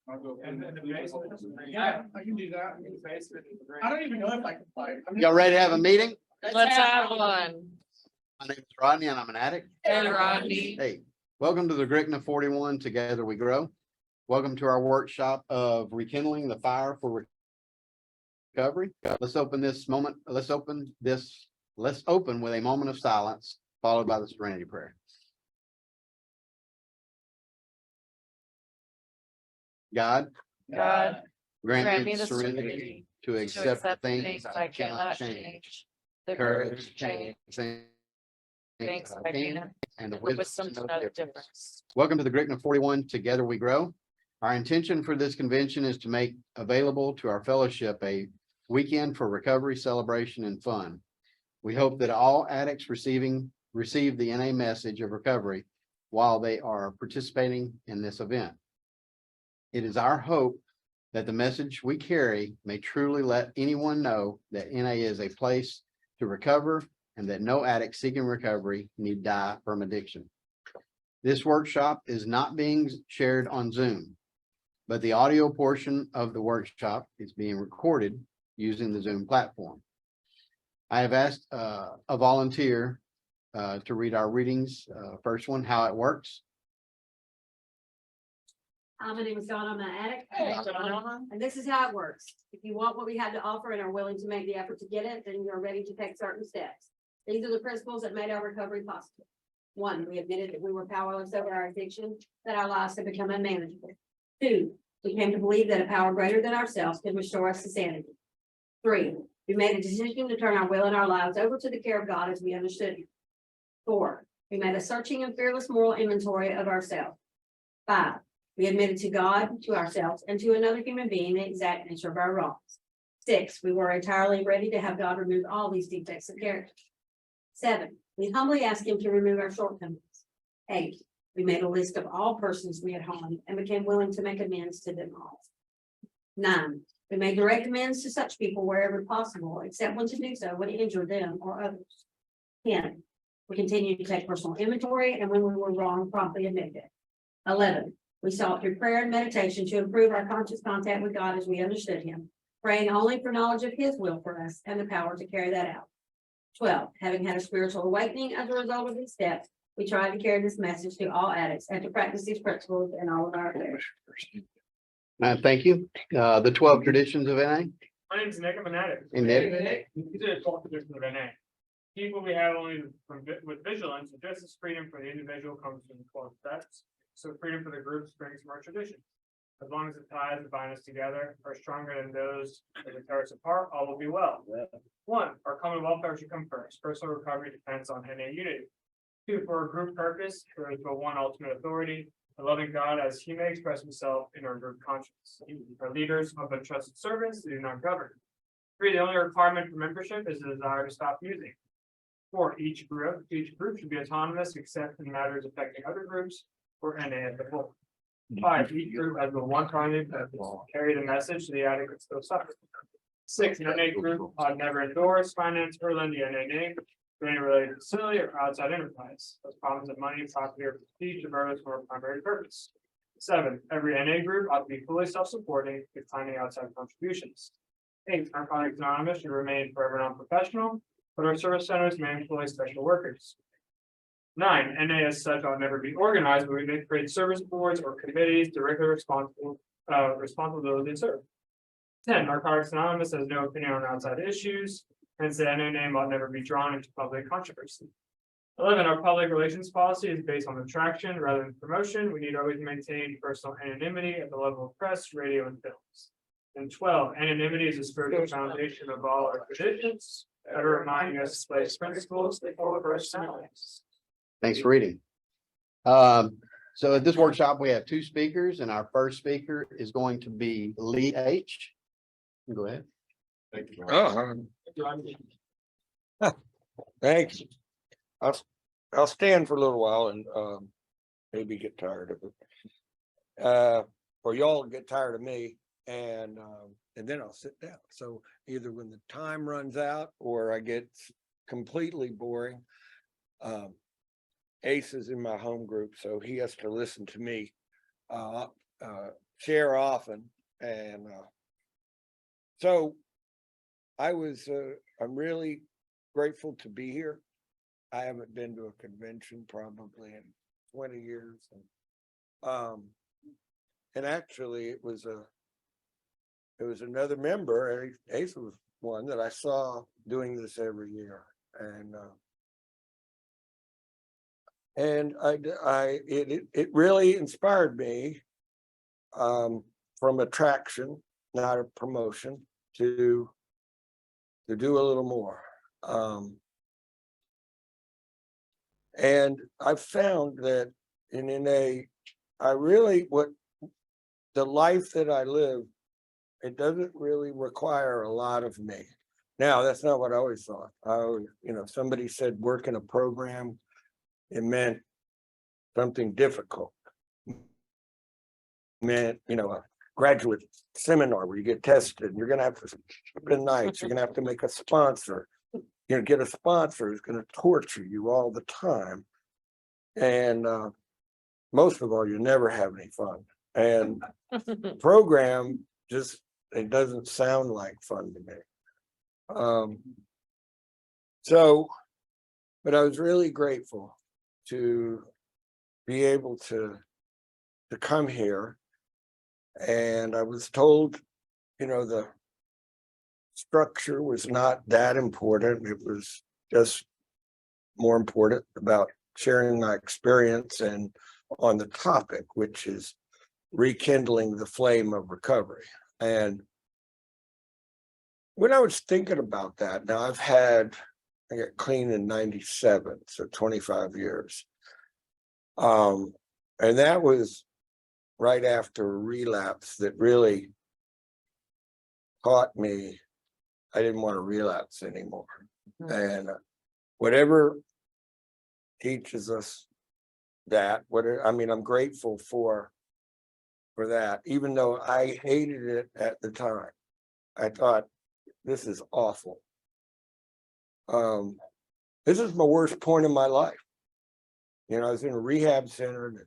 And the basement. Yeah, I can do that. In the basement. I don't even know if I can fight. Y'all ready to have a meeting? Let's have one. My name is Rodney and I'm an addict. Hey, Rodney. Hey, welcome to the GRCNA 41 Together We Grow. Welcome to our workshop of rekindling the fire for recovery. Let's open this moment. Let's open with a moment of silence, followed by the serenity prayer. God, God, grant me the serenity to to accept the things I cannot change, the courage to change things I can, and the with wisdom some to know kind the of difference. difference. Welcome to the GRCNA 41 Together We Grow. Our intention for this convention is to make available to our fellowship a weekend for recovery, celebration, and fun. We hope that all addicts receive the NA message of recovery while they are participating in this event. It is our hope that the message we carry may truly let anyone know that NA is a place to recover and that no addict seeking recovery need die from addiction. This workshop is not being shared on Zoom, but the audio portion of the workshop is being recorded using the Zoom platform. I have asked a volunteer to read our readings. First one, how it works. My name is Dawn. I'm an addict. And this is how it works. If you want what we have to offer and are willing to make the effort to get it, then you're ready to take certain steps. These are the principles that made our recovery possible. 1, we admitted that we were powerless over our addiction, that our lives had become unmanageable. 2, we came to believe that a power greater than ourselves could restore us to sanity. 3, we made a decision to turn our will and our lives over to the care of God as we understood Him. 4, we made a searching and fearless moral inventory of ourselves. 5, we admitted to God, to ourselves, and to another human being the exact nature of our wrongs. 6, we were entirely ready to have God remove all these defects of character. 7, we humbly asked Him to remove our shortcomings. 8, we made a list of all persons we had harmed and became willing to make amends to them all. 9, we made direct amends to such people wherever possible, except when to do so would injure them or others. 10, we continued to take personal inventory, and when we were wrong, promptly admitted it. 11, we sought through prayer and meditation to improve our conscious contact with God as we understood Him, praying only for knowledge of His will for us and the power to carry that out. 12, having had a spiritual awakening as a result of these steps, we try to carry this message to all addicts and to practice these principles in all of our affairs. Thank you. The 12 traditions of NA. My name is Nick. I'm an addict. And Nick? These are the 12 traditions of NA. People we have only with vigilance, and justice, freedom for the individual comes from the 12 steps. So freedom for the group springs from our tradition. As long as the ties that bind us together are stronger than those that tear us apart, all will be well. 1, our common welfare should come first. Personal recovery depends on NA unity. 2, for a group purpose, there is but one ultimate authority, a loving God as He may express Himself in our group conscience. Our leaders have been trusted servants that do not govern. 3, the only requirement for membership is the desire to stop using. 4, each group should be autonomous except in matters affecting other groups or NA as a whole. 5, each group has the one primary purpose to carry the message to the addict that still suffers. 6, an NA group never endorse, finance, or lend the NA name to any related facility or outside enterprise. Those problems of money, property, or prestige diverse from our primary purpose. 7, every NA group ought to be fully self-supporting, declining outside contributions. 8, Narcotics Anonymous should remain forever non-professional, but our service centers may employ special workers. 9, NA as such ought never be organized, but we may create service boards or committees directly responsible to serve. 10, Narcotics Anonymous has no opinion on outside issues, hence the NA name ought never be drawn into public controversy. 11, our public relations policy is based on attraction rather than promotion. We need always maintain personal anonymity at the level of press, radio, and films. And 12, anonymity is the spiritual foundation of all our traditions, ever reminding us to place principles before personalities. Thanks for reading. So at this workshop, we have 2 speakers, and our first speaker is going to be Lee H. Go ahead. Thank you. Thanks. I'll stand for a little while and maybe get tired of it. Or y'all get tired of me, and then I'll sit down. So either when the time runs out or I get completely boring. Ace is in my home group, so he has to listen to me. share often. And so I'm really grateful to be here. I haven't been to a convention probably in 20 years. And actually it was another member, Ace was one that I saw doing this every year. And it really inspired me from attraction, not a promotion, to do a little more. And I've found that what the life that I live, it doesn't really require a lot of me. Now, that's not what I always thought. Somebody said work in a program, it meant something difficult. It meant, a graduate seminar where you get tested, and you're gonna have to spend nights, you're gonna have to make a sponsor. Get a sponsor who's gonna torture you all the time. And most of all, you never have any fun. And program it doesn't sound like fun to me. But I was really grateful to be able to come here. And I was told, the structure was not that important. It was just more important about sharing my experience and on the topic, which is rekindling the flame of recovery. And when I was thinking about that, now I got clean in 97, so 25 years. And that was right after a relapse that really taught me I didn't want to relapse anymore. And whatever teaches us that, I'm grateful for that, even though I hated it at the time. I thought, this is awful. This is my worst point in my life. I was in a rehab center, and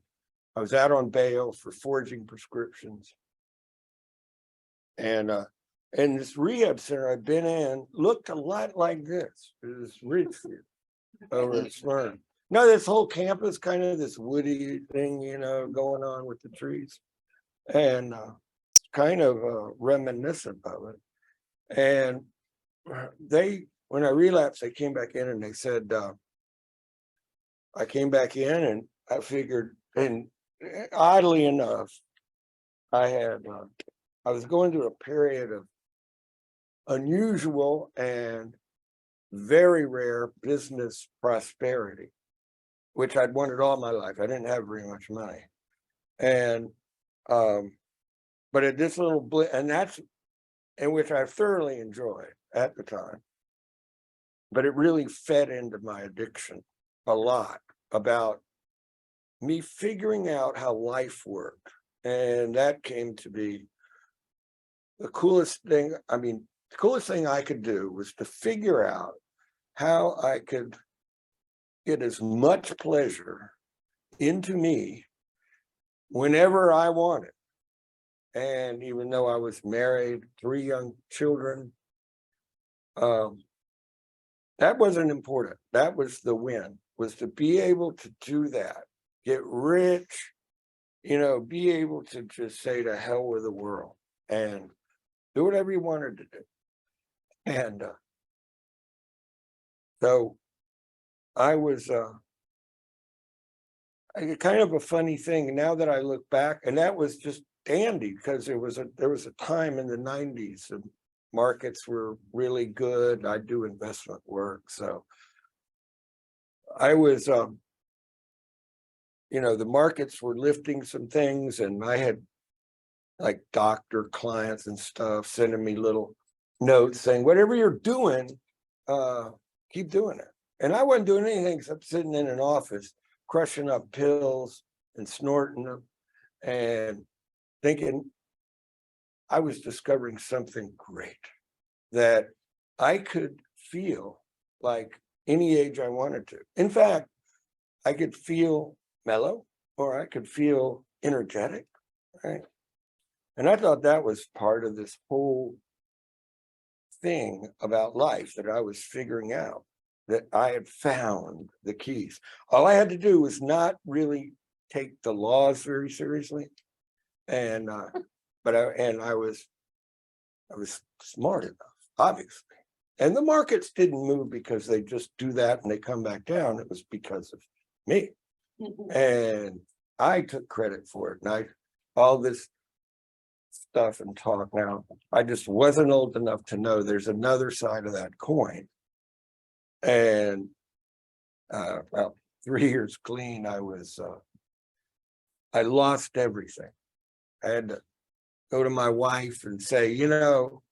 I was out on bail for forging prescriptions. And this rehab center I'd been in looked a lot like this. It was Ridgefield over in Smyrna. No, this whole campus, kind of this woody thing, going on with the trees. And kind of reminiscent of it. And when I relapsed, they came back in and they said, I came back in and I figured, and oddly enough, I was going through a period of unusual and very rare business prosperity, which I'd wanted all my life. I didn't have very much money. And, but at this little blip, and that's in which I thoroughly enjoyed at the time, but it really fed into my addiction a lot, about me figuring out how life worked. And that came to be the coolest thing. The coolest thing I could do was to figure out how I could get as much pleasure into me whenever I wanted. And even though I was married, 3 young children, that wasn't important. That was the win, was to be able to do that, get rich, be able to just say to hell with the world and do whatever you wanted to do. And so I was kind of a funny thing now that I look back, and that was just dandy, because there was a time in the 90s and markets were really good. I do investment work, so I was the markets were lifting some things, and I had like doctor clients and stuff sending me little notes saying, whatever you're doing, keep doing it. And I wasn't doing anything except sitting in an office crushing up pills and snorting them and thinking I was discovering something great, that I could feel like any age I wanted to. In fact, I could feel mellow, or I could feel energetic, right? And I thought that was part of this whole thing about life that I was figuring out, that I had found the keys. All I had to do was not really take the laws very seriously. And I was smart enough, obviously. And the markets didn't move because they just do that and they come back down. It was because of me. And I took credit for it. And all this stuff and talk now, I just wasn't old enough to know there's another side of that coin. And about 3 years clean, I lost everything. I had to go to my wife and say, you know,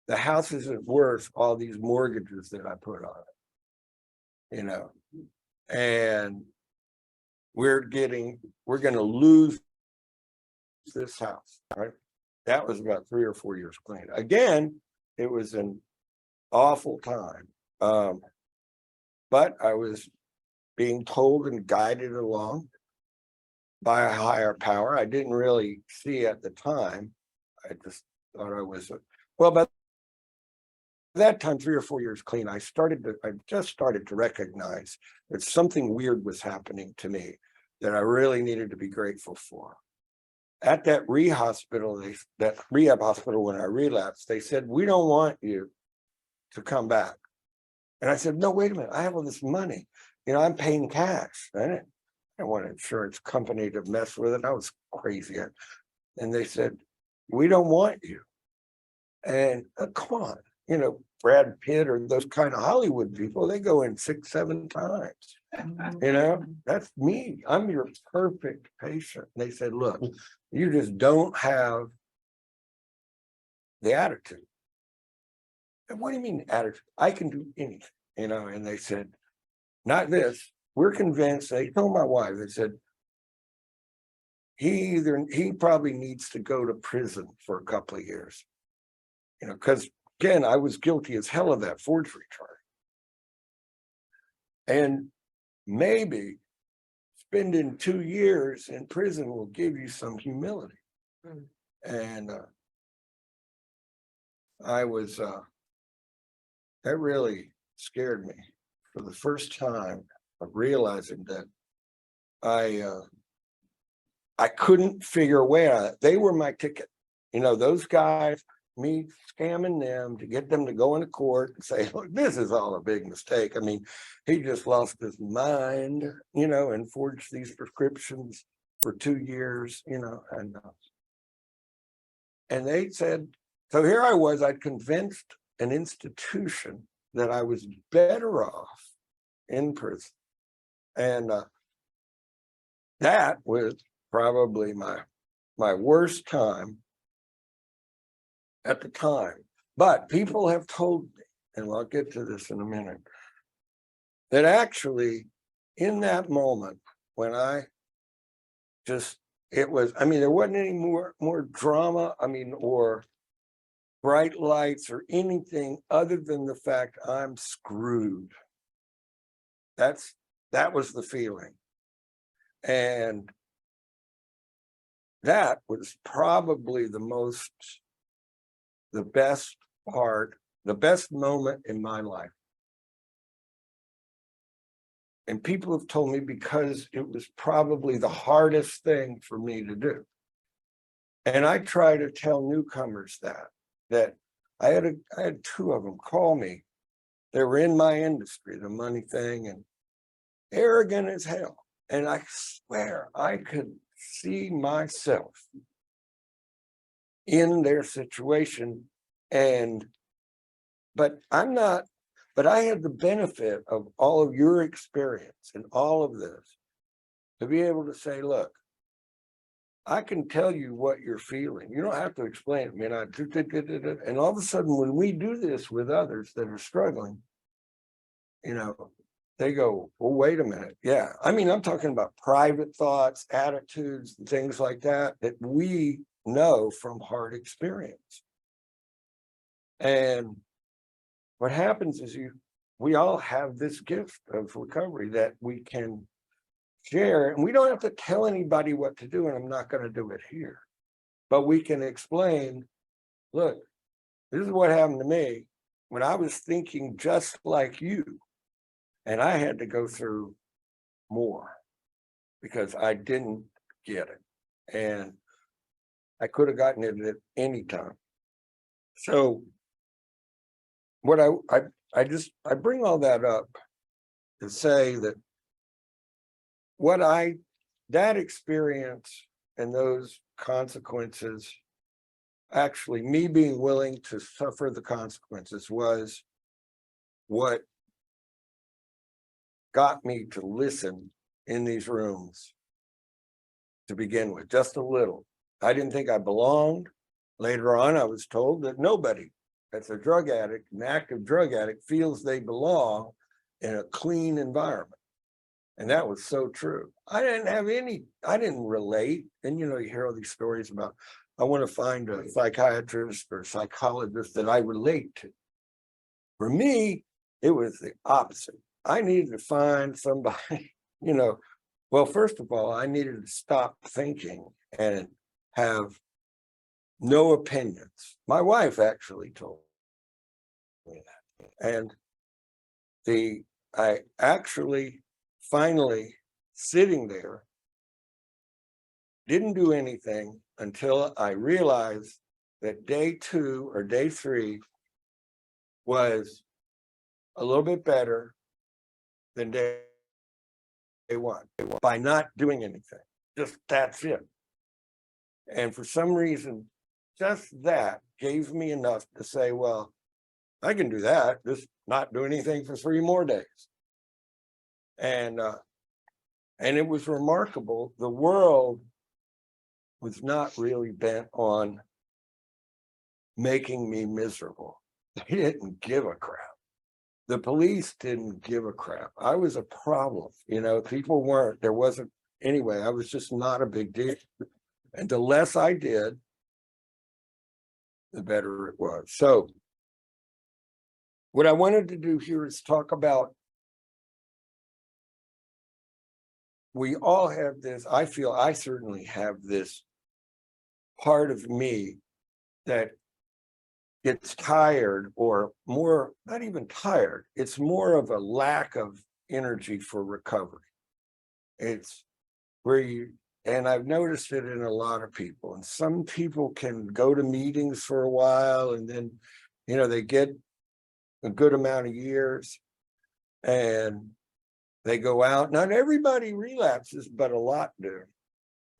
the house isn't worth all these mortgages that I put on it, you know, and we're going to lose this house, right? That was about 3 or 4 years clean. Again, it was an awful time. But I was being told and guided along by a higher power. I didn't really see at the time. I just thought I was, well, but that time, 3 or 4 years clean, I just started to recognize that something weird was happening to me that I really needed to be grateful for. At that rehab hospital, when I relapsed, they said, we don't want you to come back. And I said, no, wait a minute, I have all this money. You know, I'm paying cash. I didn't want an insurance company to mess with it. I was crazy. And they said, we don't want you. And come on, you know, Brad Pitt or those kind of Hollywood people, they go in 6, 7 times. You know, that's me. I'm your perfect patient. And they said, look, you just don't have the attitude. And what do you mean attitude? I can do anything, you know. And they said, not this. We're convinced. They told my wife, they said, he probably needs to go to prison for a couple of years. You know, because again, I was guilty as hell of that forgery charge. And maybe spending 2 years in prison will give you some humility. And that really scared me for the first time of realizing that I couldn't figure a way out of it. They were my ticket. You know, those guys, me scamming them to get them to go into court and say, look, this is all a big mistake. I mean, he just lost his mind, you know, and forged these prescriptions for 2 years, you know, and they said, so here I was, I'd convinced an institution that I was better off in prison. And that was probably my worst time at the time. But people have told me, and I'll get to this in a minute, that actually in that moment when there wasn't any more drama, or bright lights or anything other than the fact I'm screwed. That was the feeling. And that was probably the best moment in my life. And people have told me because it was probably the hardest thing for me to do. And I try to tell newcomers that I had 2 of them call me. They were in my industry, the money thing, and arrogant as hell. And I swear I could see myself in their situation. But I had the benefit of all of your experience and all of this to be able to say, look, I can tell you what you're feeling. You don't have to explain it. And all of a sudden, when we do this with others that are struggling, you know, they go, well, wait a minute. Yeah. I'm talking about private thoughts, attitudes, and things like that we know from hard experience. And what happens is we all have this gift of recovery that we can share, and we don't have to tell anybody what to do, and I'm not going to do it here. but we can explain, look, this is what happened to me when I was thinking just like you. And I had to go through more because I didn't get it. And I could have gotten it at any time. So what I bring all that up to say that that experience and those consequences, actually me being willing to suffer the consequences, was what got me to listen in these rooms to begin with, just a little. I didn't think I belonged. Later on, I was told that nobody that's a drug addict, an active drug addict, feels they belong in a clean environment. And that was so true. I didn't relate. And you hear all these stories about, I want to find a psychiatrist or psychologist that I relate to. For me, it was the opposite. I needed to find somebody, well, first of all, I needed to stop thinking and have no opinions. My wife actually told me that. And I actually finally sitting there, didn't do anything until I realized that day 2 or day 3 was a little bit better than day 1 by not doing anything. Just that's it. And for some reason, just that gave me enough to say, well, I can do that, just not do anything for 3 more days. And it was remarkable. The world was not really bent on making me miserable. They didn't give a crap. The police didn't give a crap. I was a problem. People weren't, there wasn't, anyway, I was just not a big deal. And the less I did, the better it was. So what I wanted to do here is talk about, we all have this, I feel I certainly have this part of me that gets tired, or more, not even tired, it's more of a lack of energy for recovery. It's where and I've noticed it in a lot of people, and some people can go to meetings for a while and then, they get a good amount of years and they go out. Not everybody relapses, but a lot do.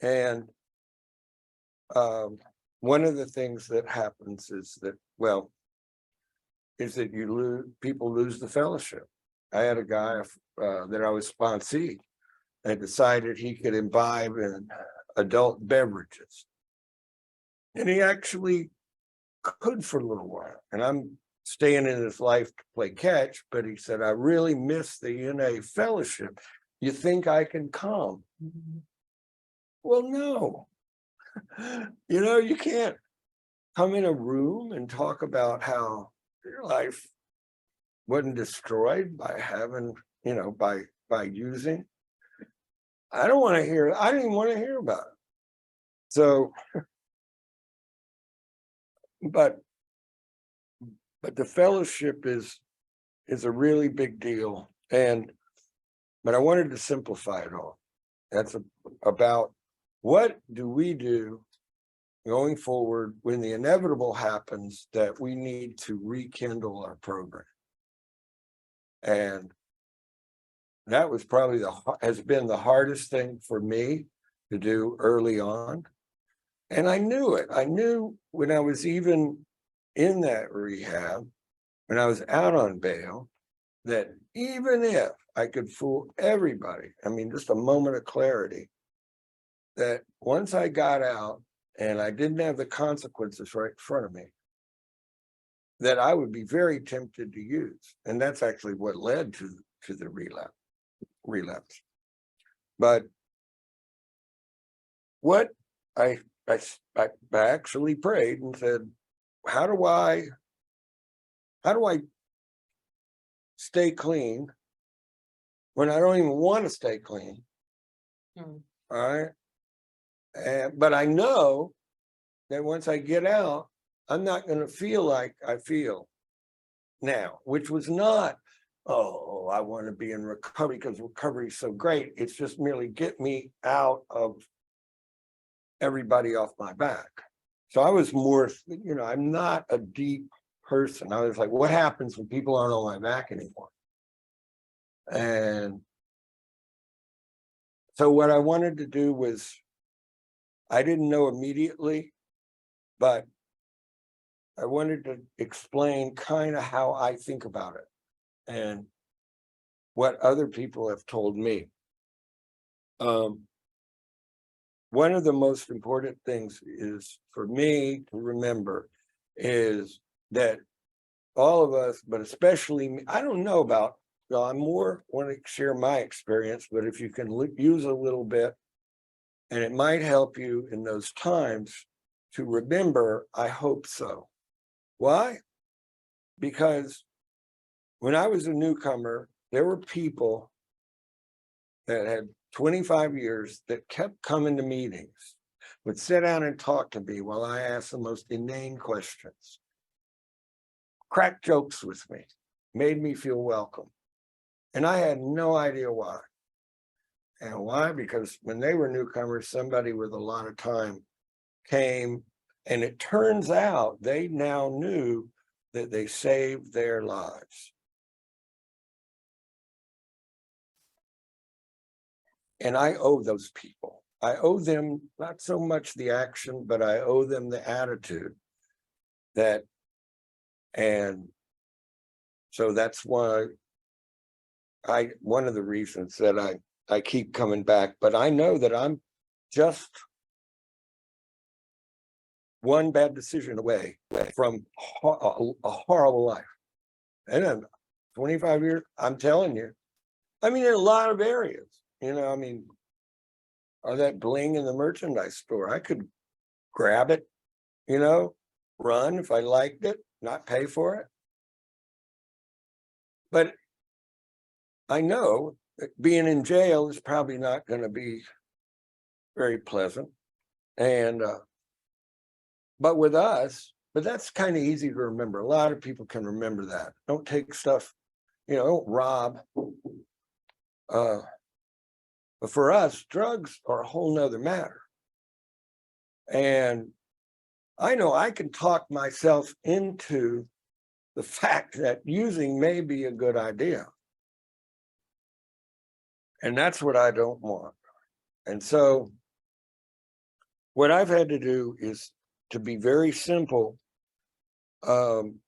And one of the things that happens is that, people lose the fellowship. I had a guy that I was sponsee and decided he could imbibe in adult beverages. And he actually could for a little while. And I'm staying in his life to play catch, but he said, I really miss the NA fellowship. You think I can come? Well, no. You can't come in a room and talk about how your life wasn't destroyed by having, by using. I didn't even want to hear about it. So, but the fellowship is a really big deal. But I wanted to simplify it all. That's about what do we do going forward when the inevitable happens that we need to rekindle our program. And that was probably has been the hardest thing for me to do early on. And I knew it. I knew when I was even in that rehab, when I was out on bail, that even if I could fool everybody, just a moment of clarity, that once I got out and I didn't have the consequences right in front of me, that I would be very tempted to use. And that's actually what led to the relapse. But what I actually prayed and said, how do I stay clean when I don't even want to stay clean? All right. But I know that once I get out, I'm not gonna feel like I feel now, which was not, oh, I want to be in recovery because recovery is so great. It's just merely get me out of everybody off my back. So I was more, I'm not a deep person. I was like, what happens when people aren't on my back anymore? And so what I wanted to do was, I didn't know immediately, but I wanted to explain kind of how I think about it and what other people have told me. One of the most important things is for me to remember is that all of us, but especially me, I don't know about, I'm more want to share my experience, but if you can use a little bit, and it might help you in those times to remember, I hope so. Why? Because when I was a newcomer, there were people that had 25 years that kept coming to meetings, would sit down and talk to me while I asked the most inane questions, cracked jokes with me, made me feel welcome. And I had no idea why. And why? Because when they were newcomers, somebody with a lot of time came, and it turns out they now knew that they saved their lives. And I owe those people. I owe them not so much the action, but I owe them the attitude that, and so that's why one of the reasons that I keep coming back, but I know that I'm just one bad decision away from a horrible life. And then 25 years, I'm telling you, I mean, in a lot of areas, I mean, or that bling in the merchandise store, I could grab it, run if I liked it, not pay for it. But I know that being in jail is probably not going to be very pleasant. And, but with us, but that's kind of easy to remember. A lot of people can remember that. Don't take stuff, don't rob. But for us, drugs are a whole nother matter. And I know I can talk myself into the fact that using may be a good idea. And that's what I don't want. And so what I've had to do is to be very simple. And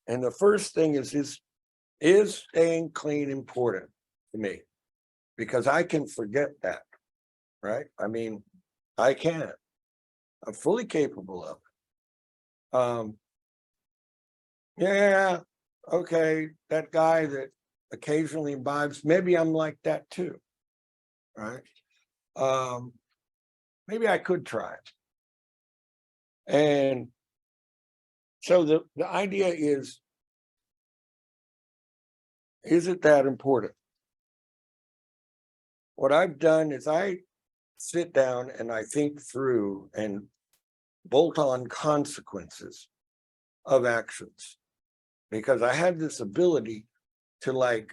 the first thing is staying clean important to me? Because I can forget that, right? I mean, I can. I'm fully capable of it. Yeah, okay, that guy that occasionally imbibes, maybe I'm like that too, right? Maybe I could try it. And so the idea is it that important? What I've done is I sit down and I think through and bolt on consequences of actions, because I had this ability to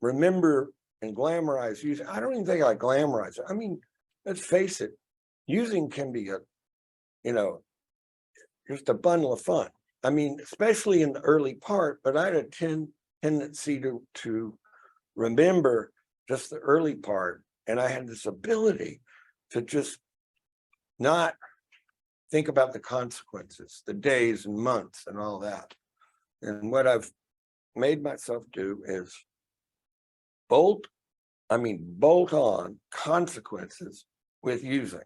remember and glamorize using. I don't even think I glamorize it. I mean, let's face it, using can be just a bundle of fun. I mean, especially in the early part, but I had a tendency to remember just the early part. And I had this ability to just not think about the consequences, the days and months and all that. And what I've made myself do is bolt on consequences with using,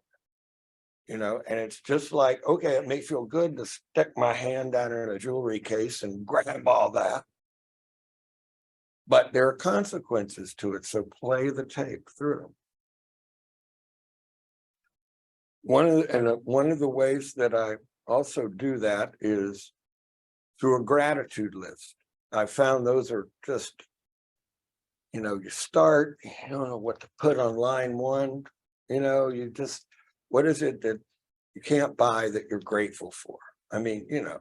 and it's just like, okay, it may feel good to stick my hand down in a jewelry case and grab all that, but there are consequences to it. So play the tape through. One of the ways that I also do that is through a gratitude list. I found those are just, you start, you don't know what to put on line one, you just, what is it that you can't buy that you're grateful for. I mean, you know,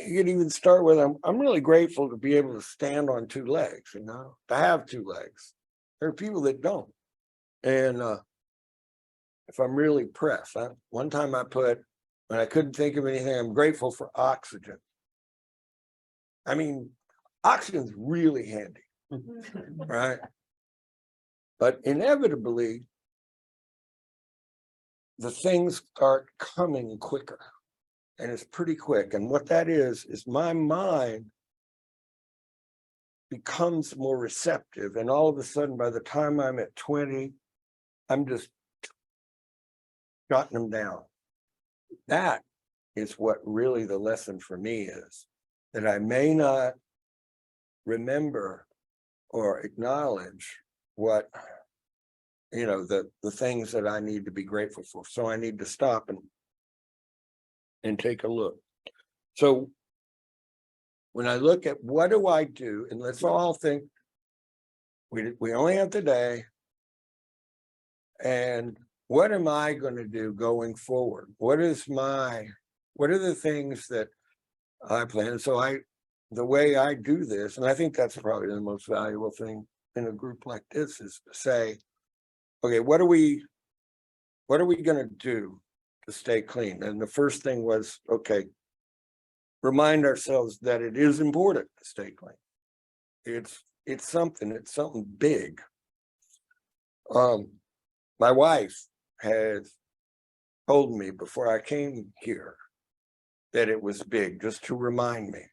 you could even start with, I'm really grateful to be able to stand on two legs, you know, to have two legs. There are people that don't. And if I'm really pressed, one time I put, when I couldn't think of anything, I'm grateful for oxygen. I mean, oxygen's really handy, right? But inevitably, the things start coming quicker, and it's pretty quick. And what that is my mind becomes more receptive. And all of a sudden, by the time I'm at 20, I'm just jotting them down. That is what really the lesson for me is, that I may not remember or acknowledge what, you know, the things that I need to be grateful for. So I need to stop and take a look. So when I look at what do I do, and let's all think we only have today, and what am I going to do going forward? What are the things that I plan? So the way I do this, and I think that's probably the most valuable thing in a group like this, is to say, okay, what are we going to do to stay clean? And the first thing was, okay, remind ourselves that it is important to stay clean. It's something big. My wife had told me before I came here that it was big, just to remind me.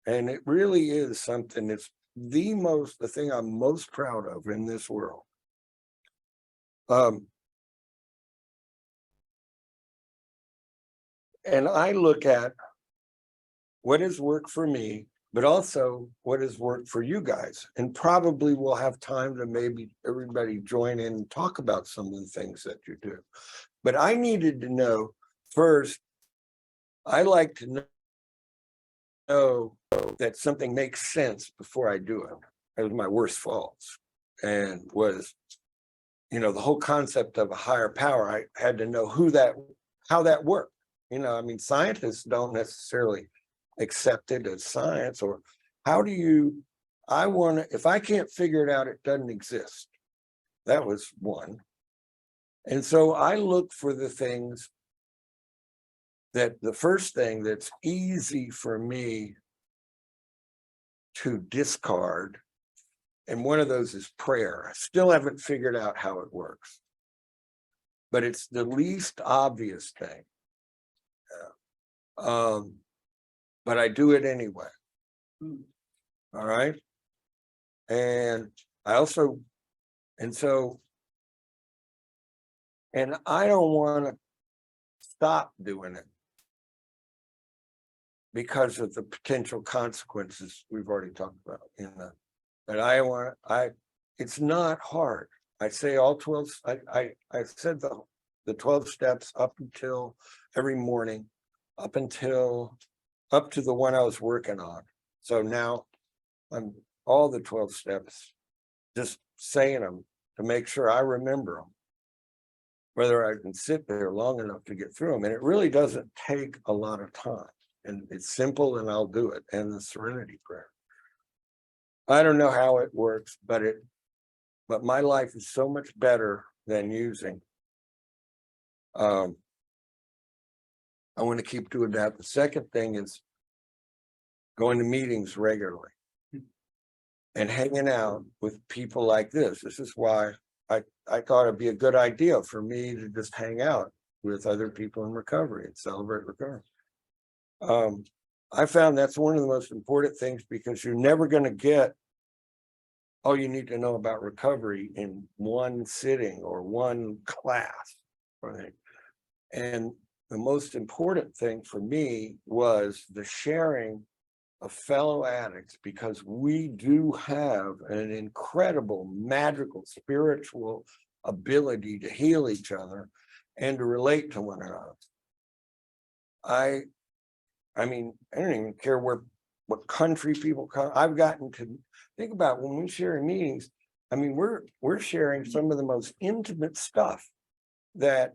And it really is something that's the thing I'm most proud of in this world. And I look at what has worked for me, but also what has worked for you guys. And probably we'll have time to maybe everybody join in and talk about some of the things that you do. But I needed to know first, I like to know that something makes sense before I do it. That was my worst faults, and was, you know, the whole concept of a higher power. I had to know how that worked. You know, I mean, scientists don't necessarily accept it as science, or how do you, if I can't figure it out, it doesn't exist. That was one. And so I look for the things that, the first thing that's easy for me to discard, and one of those is prayer. I still haven't figured out how it works, but it's the least obvious thing. But I do it anyway. All right. And I also, and I don't want to stop doing it because of the potential consequences we've already talked about. But it's not hard. I say all 12, I said the 12 steps up until every morning, up to the one I was working on. So now I'm all the 12 steps, just saying them to make sure I remember them, whether I can sit there long enough to get through them. And it really doesn't take a lot of time, and it's simple, and I'll do it. And the serenity prayer. I don't know how it works, but my life is so much better than using. I want to keep doing that. The second thing is going to meetings regularly and hanging out with people like this. This is why I thought it'd be a good idea for me to just hang out with other people in recovery and celebrate recovery. I found that's one of the most important things, because you're never going to get all you need to know about recovery in one sitting or one class. Right? And the most important thing for me was the sharing of fellow addicts, because we do have an incredible, magical, spiritual ability to heal each other and to relate to one another. I mean, I don't even care what country people come. I've gotten to think about when we share in meetings. I mean, we're sharing some of the most intimate stuff that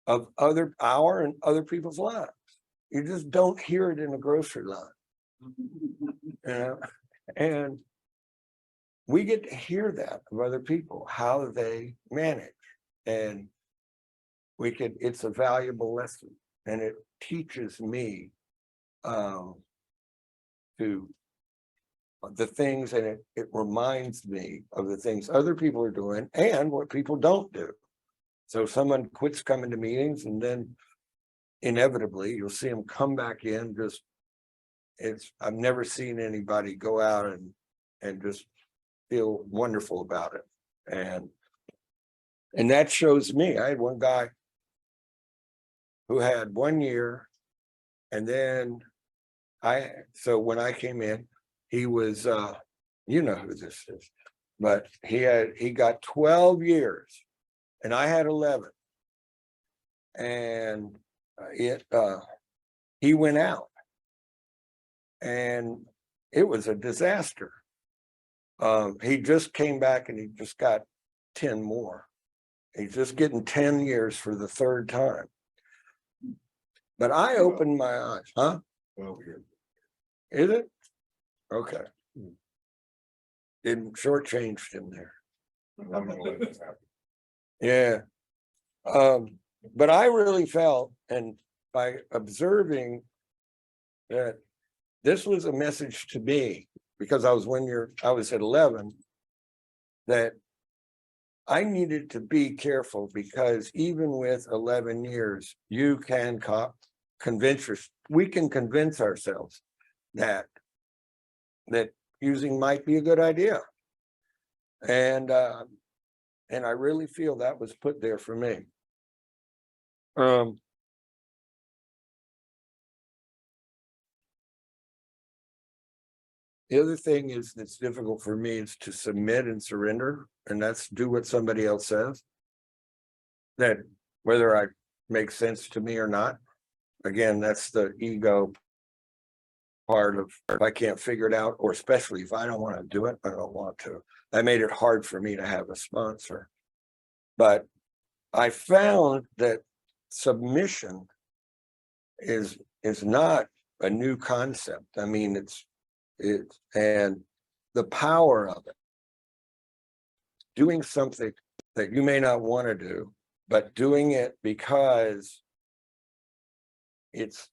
of our and other people's lives. You just don't hear it in a grocery line. You know, and we get to hear that of other people, how they manage. And it's a valuable lesson, and it teaches me to the things, and it reminds me of the things other people are doing and what people don't do. So someone quits coming to meetings, and then inevitably you'll see them come back in. I've never seen anybody go out and just feel wonderful about it. And that shows me. I had one guy who had 1 year, and then so when I came in, he was you know who this is, but he got 12 years and I had 11. And he went out and it was a disaster. He just came back and he just got 10 more. He's just getting 10 years for the third time. But I opened my eyes, huh? 12 years. Is it? Okay. Didn't shortchanged him there. Yeah. But I really felt, and by observing that this was a message to me, because I was at 11, that I needed to be careful, because even with 11 years, you can we can convince ourselves that using might be a good idea. And I really feel that was put there for me. The other thing is that's difficult for me is to submit and surrender, and that's do what somebody else says. That whether I make sense to me or not. Again, that's the ego part of, if I can't figure it out, or especially if I don't want to do it, I don't want to. That made it hard for me to have a sponsor. But I found that submission is not a new concept. I mean, it's and the power of it. Doing something that you may not want to do, but doing it because it's,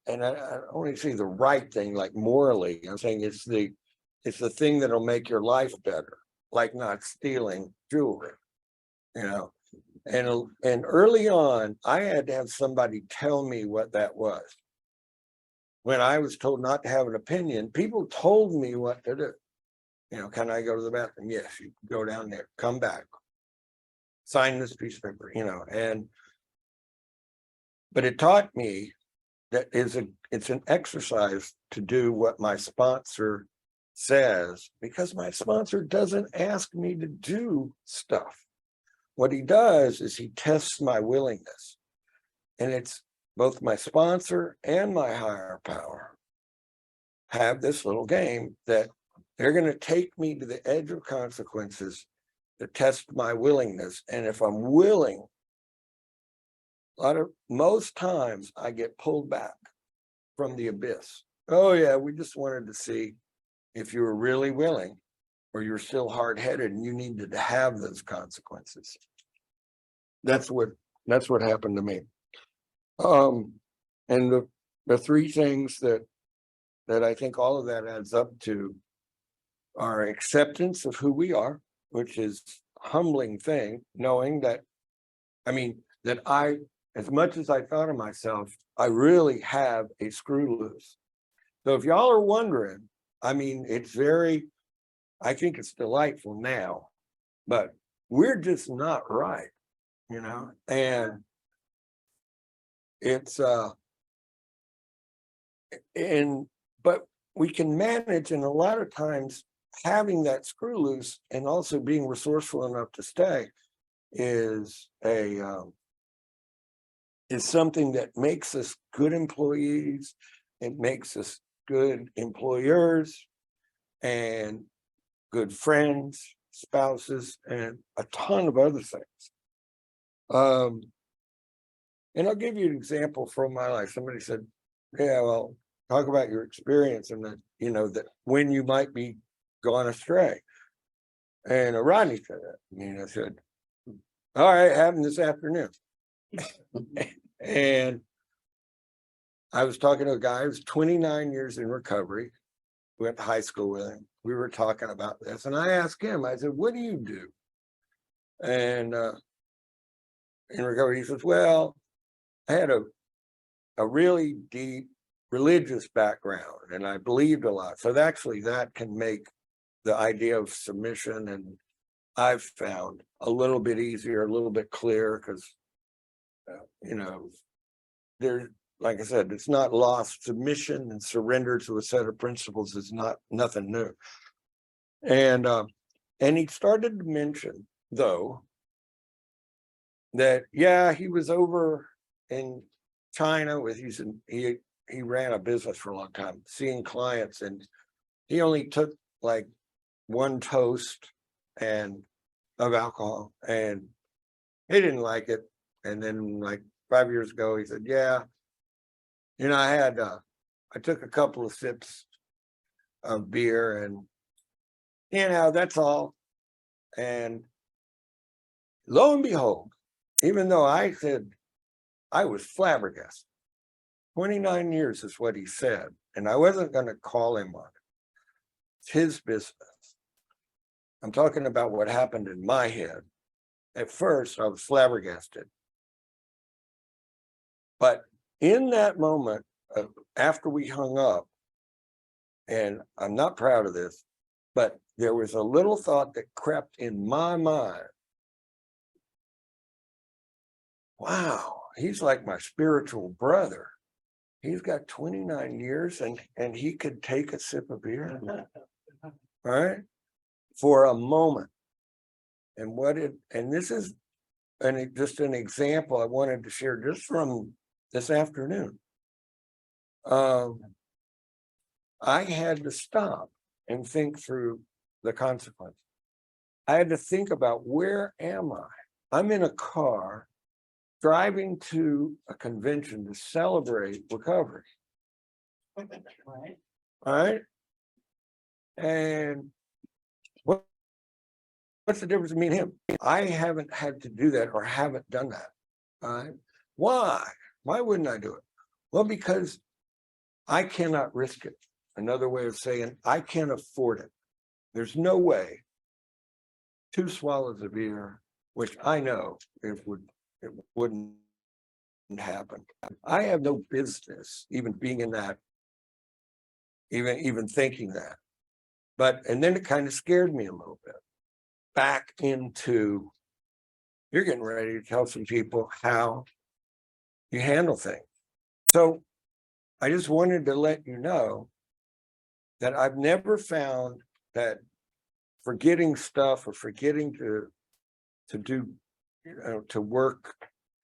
and I only say the right thing, like morally. I'm saying it's the thing that'll make your life better, like not stealing jewelry, you know. And early on, I had to have somebody tell me what that was. When I was told not to have an opinion, people told me what to do. You know, can I go to the bathroom? Yes, you can go down there, come back, sign this piece of paper, you know. But it taught me that it's an exercise to do what my sponsor says, because my sponsor doesn't ask me to do stuff. What he does is he tests my willingness. And it's both my sponsor and my higher power have this little game that they're going to take me to the edge of consequences to test my willingness. And if I'm willing, most times I get pulled back from the abyss. Oh yeah, we just wanted to see if you were really willing, or you're still hard-headed and you needed to have those consequences. That's what happened to me. And the three things that I think all of that adds up to are acceptance of who we are, which is a humbling thing, knowing that, I mean, that as much as I thought of myself, I really have a screw loose. So if y'all are wondering, I mean, I think it's delightful now, but we're just not right, you know? And it's, but we can manage, and a lot of times having that screw loose and also being resourceful enough to stay is something that makes us good employees. It makes us good employers and good friends, spouses, and a ton of other things. And I'll give you an example from my life. Somebody said, yeah, well, talk about your experience and that, you know, that when you might be gone astray. And Rodney said that. I mean, I said, all right, happened this afternoon. And I was talking to a guy who's 29 years in recovery, went to high school with him. We were talking about this, and I asked him, I said, what do you do? And in recovery, he says, well, I had a really deep religious background, and I believed a lot. So actually that can make the idea of submission, and I've found a little bit easier, a little bit clearer, because you know, there, like I said, it's not lost. Submission and surrender to a set of principles is nothing new. And he started to mention, though, that yeah, he was over in China with he ran a business for a long time, seeing clients, and he only took like one toast and of alcohol, and he didn't like it. And then like 5 years ago, he said, yeah, you know, I took a couple of sips of beer, and you know, that's all. And lo and behold, even though I said I was flabbergasted, 29 years is what he said, and I wasn't going to call him on it. It's his business. I'm talking about what happened in my head. At first, I was flabbergasted. But in that moment, after we hung up, and I'm not proud of this, but there was a little thought that crept in my mind. Wow, he's like my spiritual brother. He's got 29 years and he could take a sip of beer, right? For a moment. And this is just an example I wanted to share just from this afternoon. I had to stop and think through the consequences. I had to think about, where am I? I'm in a car driving to a convention to celebrate recovery. Right. All right. And what's the difference between me and him? I haven't had to do that, or haven't done that. All right. Why? Why wouldn't I do it? Well, because I cannot risk it. Another way of saying, I can't afford it. There's no way 2 swallows of beer, which I know it wouldn't happen. I have no business even being in that, even thinking that. And then it kind of scared me a little bit. Back into, you're getting ready to tell some people how you handle things. So I just wanted to let you know that I've never found that forgetting stuff, or forgetting to do, you know, to work,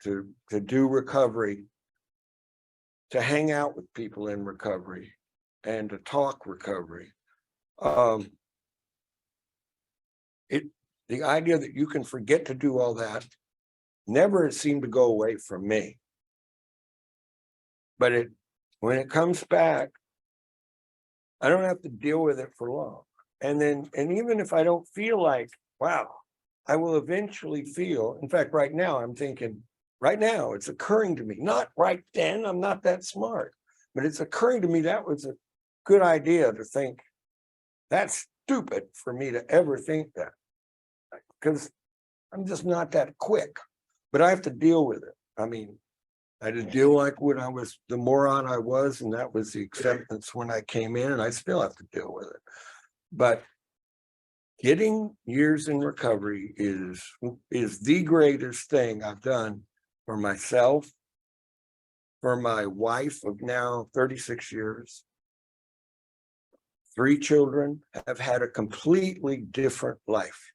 to do recovery, to hang out with people in recovery, and to talk recovery. The idea that you can forget to do all that never seemed to go away from me. But when it comes back, I don't have to deal with it for long. And even if I don't feel like, wow, I will eventually feel, in fact, right now I'm thinking, right now it's occurring to me, not right then, I'm not that smart, but it's occurring to me that was a good idea to think. That's stupid for me to ever think that, because I'm just not that quick, but I have to deal with it. I mean, I had to deal like when I was the moron I was, and that was the acceptance when I came in, and I still have to deal with it. But getting years in recovery is the greatest thing I've done for myself, for my wife of now 36 years. 3 children have had a completely different life,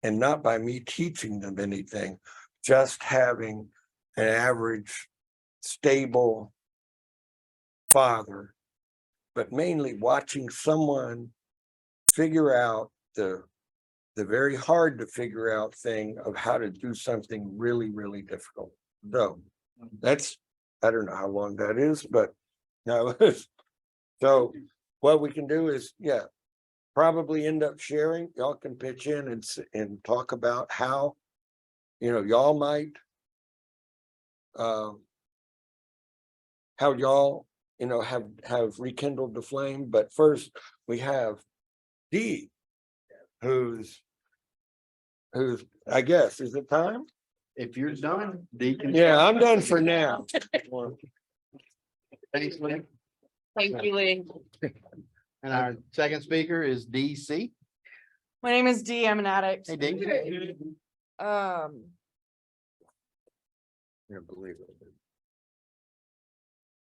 and not by me teaching them anything, just having an average, stable father, but mainly watching someone figure out the very hard to figure out thing of how to do something really, really difficult. So That's, I don't know how long that is, but no. So what we can do is, yeah, probably end up sharing. Y'all can pitch in and talk about how, y'all might how y'all, have rekindled the flame. But first we have Dee, who's, I guess, is it time? If you're done, Deacon. Yeah, I'm done for now. Thanks, Lee. Thank you, Lee. And our second speaker is DC. My name is Dee. I'm an addict. Hey, Dee. Um, Can't believe it.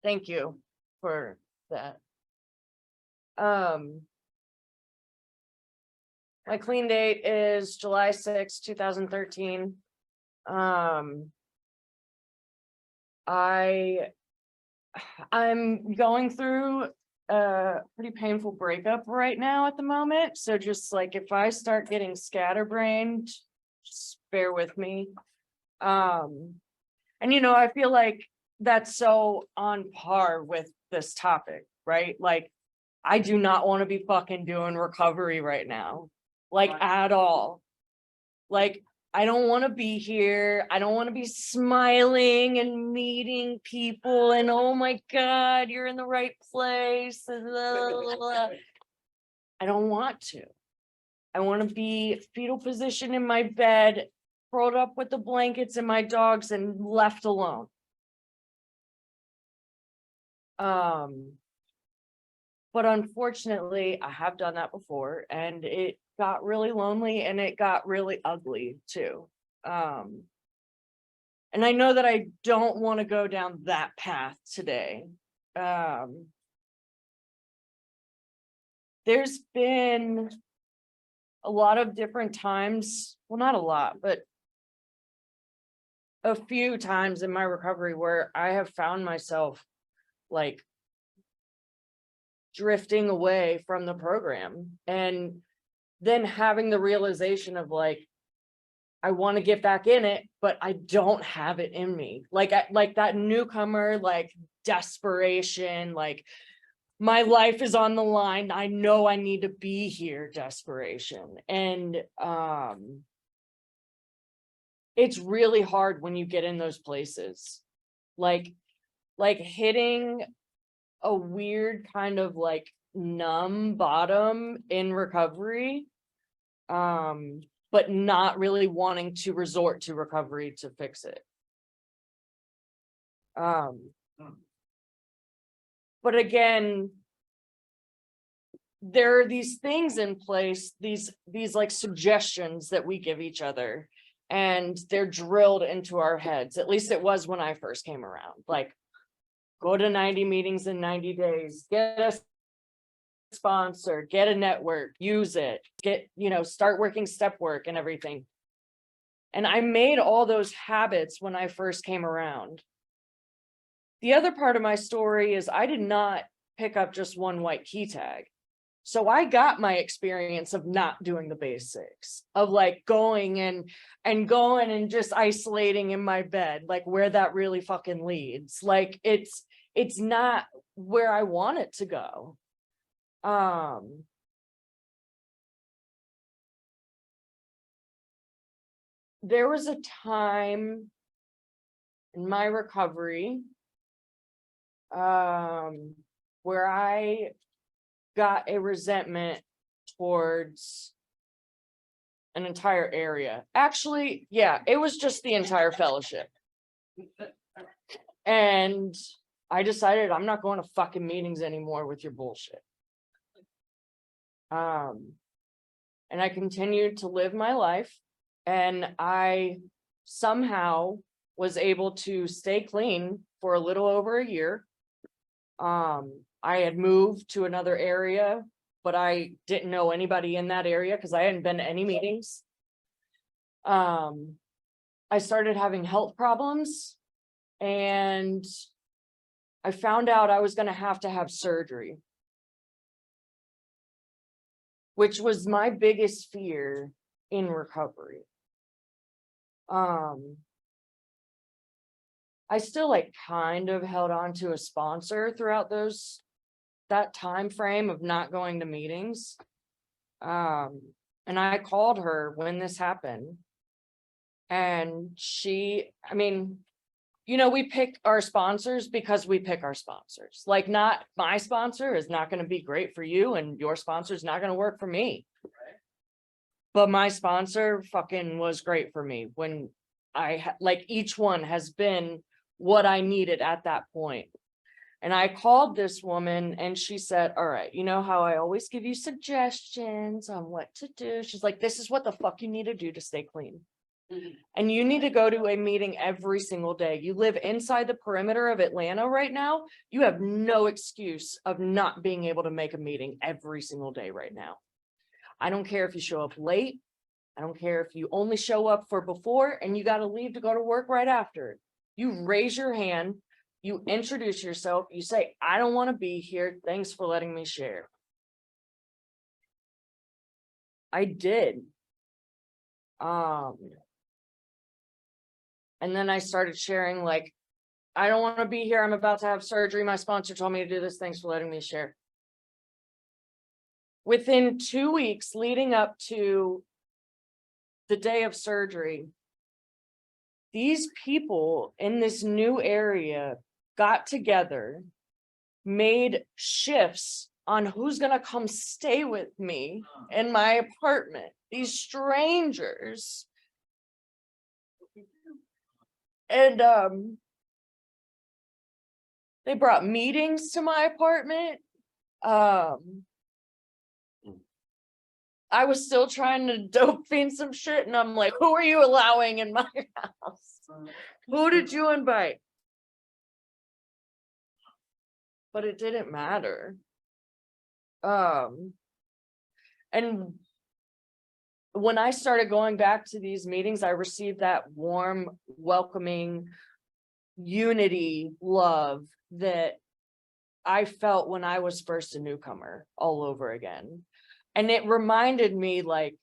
thank you for that. My clean date is July 6, 2013. I'm going through a pretty painful breakup right now at the moment. So just like if I start getting scatterbrained, just bear with me. And I feel like that's so on par with this topic, right? Like, I do not want to be fucking doing recovery right now, like at all. Like, I don't want to be here. I don't want to be smiling and meeting people and oh my God, you're in the right place. I don't want to. I want to be fetal position in my bed, curled up with the blankets and my dogs and left alone. But unfortunately, I have done that before and it got really lonely and it got really ugly too. And I know that I don't want to go down that path today. There's been a lot of different times, well, not a lot, but a few times in my recovery where I have found myself like drifting away from the program and then having the realization of like, I want to get back in it, but I don't have it in me. Like that newcomer, like desperation, like my life is on the line. I know I need to be here desperation. And it's really hard when you get in those places. Like hitting a weird kind of like numb bottom in recovery, but not really wanting to resort to recovery to fix it. But again, there are these things in place, these like suggestions that we give each other, and they're drilled into our heads. At least it was when I first came around. Like, go to 90 meetings in 90 days, get a sponsor, get a network, use it, start working step work and everything. And I made all those habits when I first came around. The other part of my story is I did not pick up just one white key tag. So I got my experience of not doing the basics, of like going and just isolating in my bed, like where that really fucking leads. Like it's not where I want it to go. There was a time in my recovery where I got a resentment towards an entire area. Actually, yeah, it was just the entire fellowship. And I decided I'm not going to fucking meetings anymore with your bullshit. And I continued to live my life, and I somehow was able to stay clean for a little over a year. I had moved to another area, but I didn't know anybody in that area because I hadn't been to any meetings. I started having health problems, and I found out I was going to have surgery, which was my biggest fear in recovery. I still like kind of held on to a sponsor throughout that time frame of not going to meetings. And I called her when this happened. And I mean, we pick our sponsors because we pick our sponsors. Like, not my sponsor is not going to be great for you, and your sponsor is not going to work for me. But my sponsor fucking was great for me when like, each one has been what I needed at that point. And I called this woman and she said, all right, you know how I always give you suggestions on what to do? She's like, this is what the fuck you need to do to stay clean. And you need to go to a meeting every single day. You live inside the perimeter of Atlanta right now. You have no excuse of not being able to make a meeting every single day right now. I don't care if you show up late. I don't care if you only show up for before and you got to leave to go to work right after. You raise your hand, you introduce yourself, you say, I don't want to be here. Thanks for letting me share. I did. And then I started sharing, like, I don't want to be here. I'm about to have surgery. My sponsor told me to do this. Thanks for letting me share. Within 2 weeks leading up to the day of surgery, these people in this new area got together, made shifts on who's going to come stay with me in my apartment. These strangers. And they brought meetings to my apartment. I was still trying to dope fiend some shit, and I'm like, who are you allowing in my house? Who did you invite? But it didn't matter. And when I started going back to these meetings, I received that warm, welcoming unity, love that I felt when I was first a newcomer all over again. And it reminded me, like,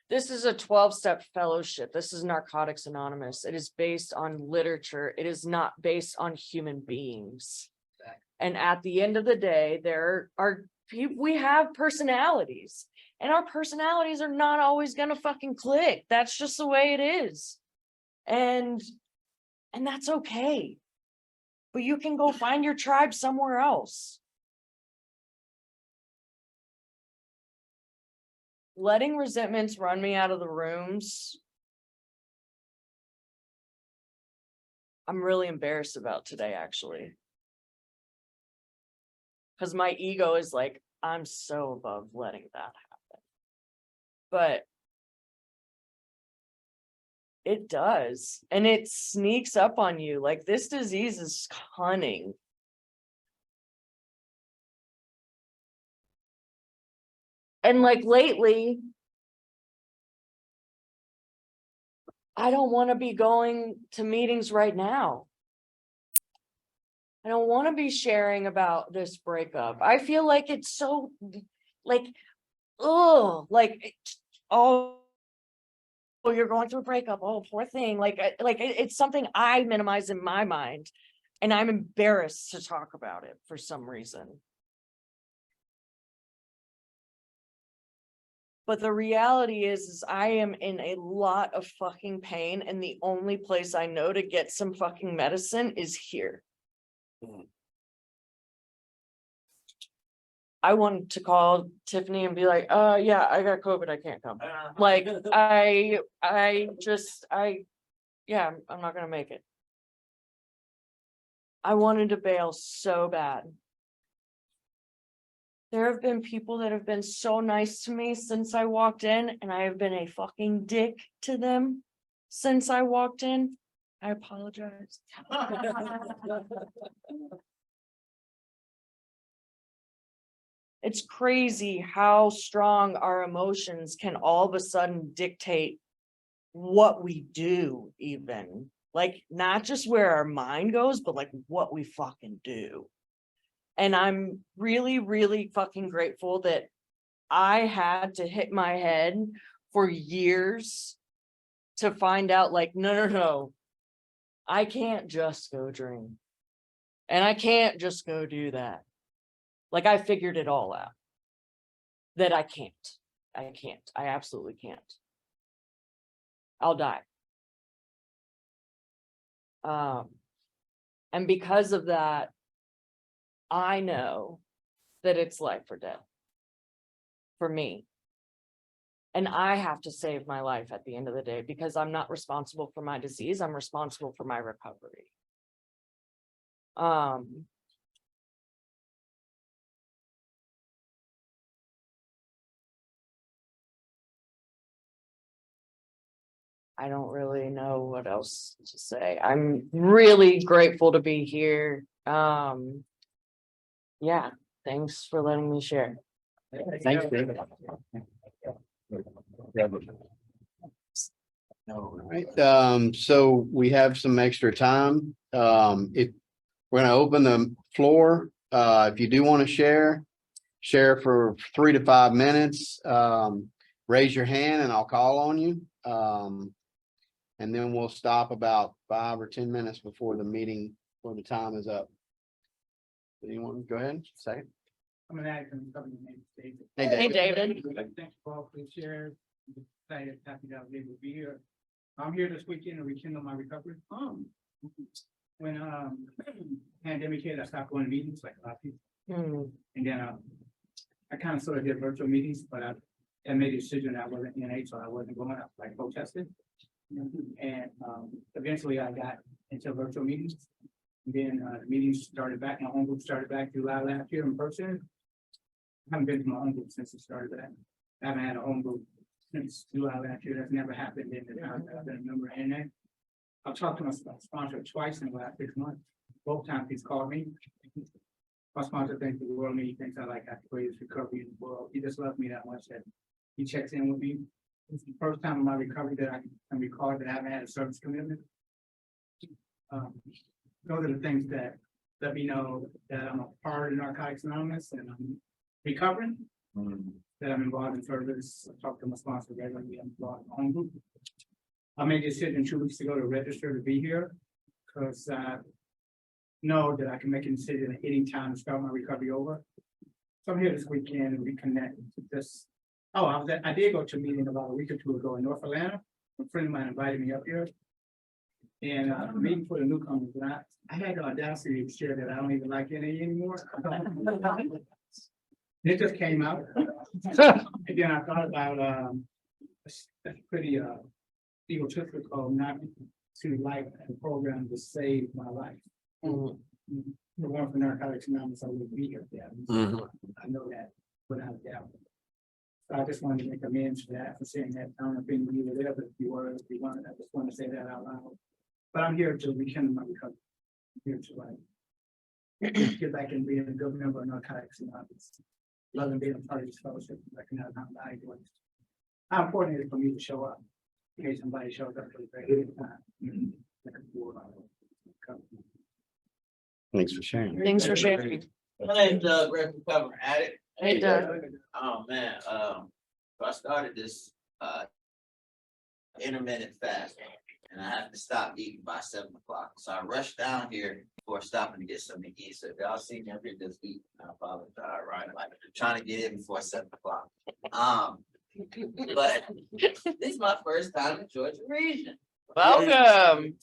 this is a 12-step fellowship. This is Narcotics Anonymous. It is based on literature. It is not based on human beings. And at the end of the day, we have personalities, and our personalities are not always going to fucking click. That's just the way it is. And that's okay. But you can go find your tribe somewhere else. Letting resentments run me out of the rooms, I'm really embarrassed about today, actually. Because my ego is like, I'm so above letting that happen. But it does. And it sneaks up on you. Like, this disease is cunning. And like lately, I don't want to be going to meetings right now. I don't want to be sharing about this breakup. I feel like it's so, like, oh, like, oh, you're going through a breakup. Oh, poor thing. Like it's something I minimize in my mind, and I'm embarrassed to talk about it for some reason. But the reality is I am in a lot of fucking pain, and the only place I know to get some fucking medicine is here. I wanted to call Tiffany and be like, yeah, I got COVID. I can't come. Like, yeah, I'm not going to make it. I wanted to bail so bad. There have been people that have been so nice to me since I walked in, and I have been a fucking dick to them since I walked in. I apologize. It's crazy how strong our emotions can all of a sudden dictate what we do, even. Like, not just where our mind goes, but like what we fucking do. And I'm really, really fucking grateful that I had to hit my head for years to find out, like, no. I can't just go drink. And I can't just go do that. Like I figured it all out. That I can't. I absolutely can't. I'll die. And because of that, I know that it's life or death for me. And I have to save my life at the end of the day because I'm not responsible for my disease. I'm responsible for my recovery. I don't really know what else to say. I'm really grateful to be here. Yeah, thanks for letting me share. Thanks, David. All right, so we have some extra time. If we're gonna open the floor, if you do want to share for 3 to 5 minutes. Raise your hand and I'll call on you. And then we'll stop about 5 or 10 minutes before the meeting, before the time is up. Anyone, go ahead, say it. I'm an addict and my name is David. Hey, David. Thanks for all the shares. I'm excited, happy that I was able to be here. I'm here this weekend to rekindle my recovery. When pandemic hit, I stopped going to meetings like a lot of people. And then I kind of sort of did virtual meetings, but I made a decision that I wasn't NA, so I wasn't going up like protesting. And eventually I got into virtual meetings. And then the meetings started back, my home group started back July last year in person. I haven't been to my home group since it started that. I haven't had a home group since July last year. That's never happened in the time that I've been a member of NA. I've talked to my sponsor twice in the last 6 months. Both times he's called me. My sponsor thinks the world of me. He thinks I like have the greatest recovery in the world. He just loves me that much that he checks in with me. It's the first time in my recovery that I can recall that I haven't had a service commitment. Those are the things that let me know that I'm a part of Narcotics Anonymous and I'm recovering, that I'm involved in service. I talk to my sponsor regularly. I'm involved in my own group. I made a decision 2 weeks ago to register to be here because I know that I can make a decision at any time to start my recovery over. So I'm here this weekend and reconnect to this. Oh, I did go to a meeting about a week or 2 ago in North Atlanta. A friend of mine invited me up here. And meeting for the newcomers, and I had the audacity to share that I don't even like NA anymore. It just came out. And then I thought about a pretty egotistical not to like a program to save my life. The one for Narcotics Anonymous, I wouldn't be here. I know that without a doubt. So I just wanted to make amends for that, for saying that. I don't know if any of you were there, but if you were, if you wanted, I just want to say that out loud. But I'm here to rekindle my recovery. I'm here to get back and be a good member of Narcotics Anonymous. Loving being a part of this fellowship, recognize how valuable it is. How important it is for me to show up in case somebody shows up for the very time. Thanks for sharing. Thanks for sharing. My name's Doug, recovery addict. Hey, Doug. Oh, man, so I started this intermittent fast and I have to stop eating by 7 o'clock. So I rushed down here before stopping to get something to eat. So if y'all see me up here just eating, I apologize, right? Like trying to get in before 7 o'clock. But this is my first time in Georgia region. Welcome.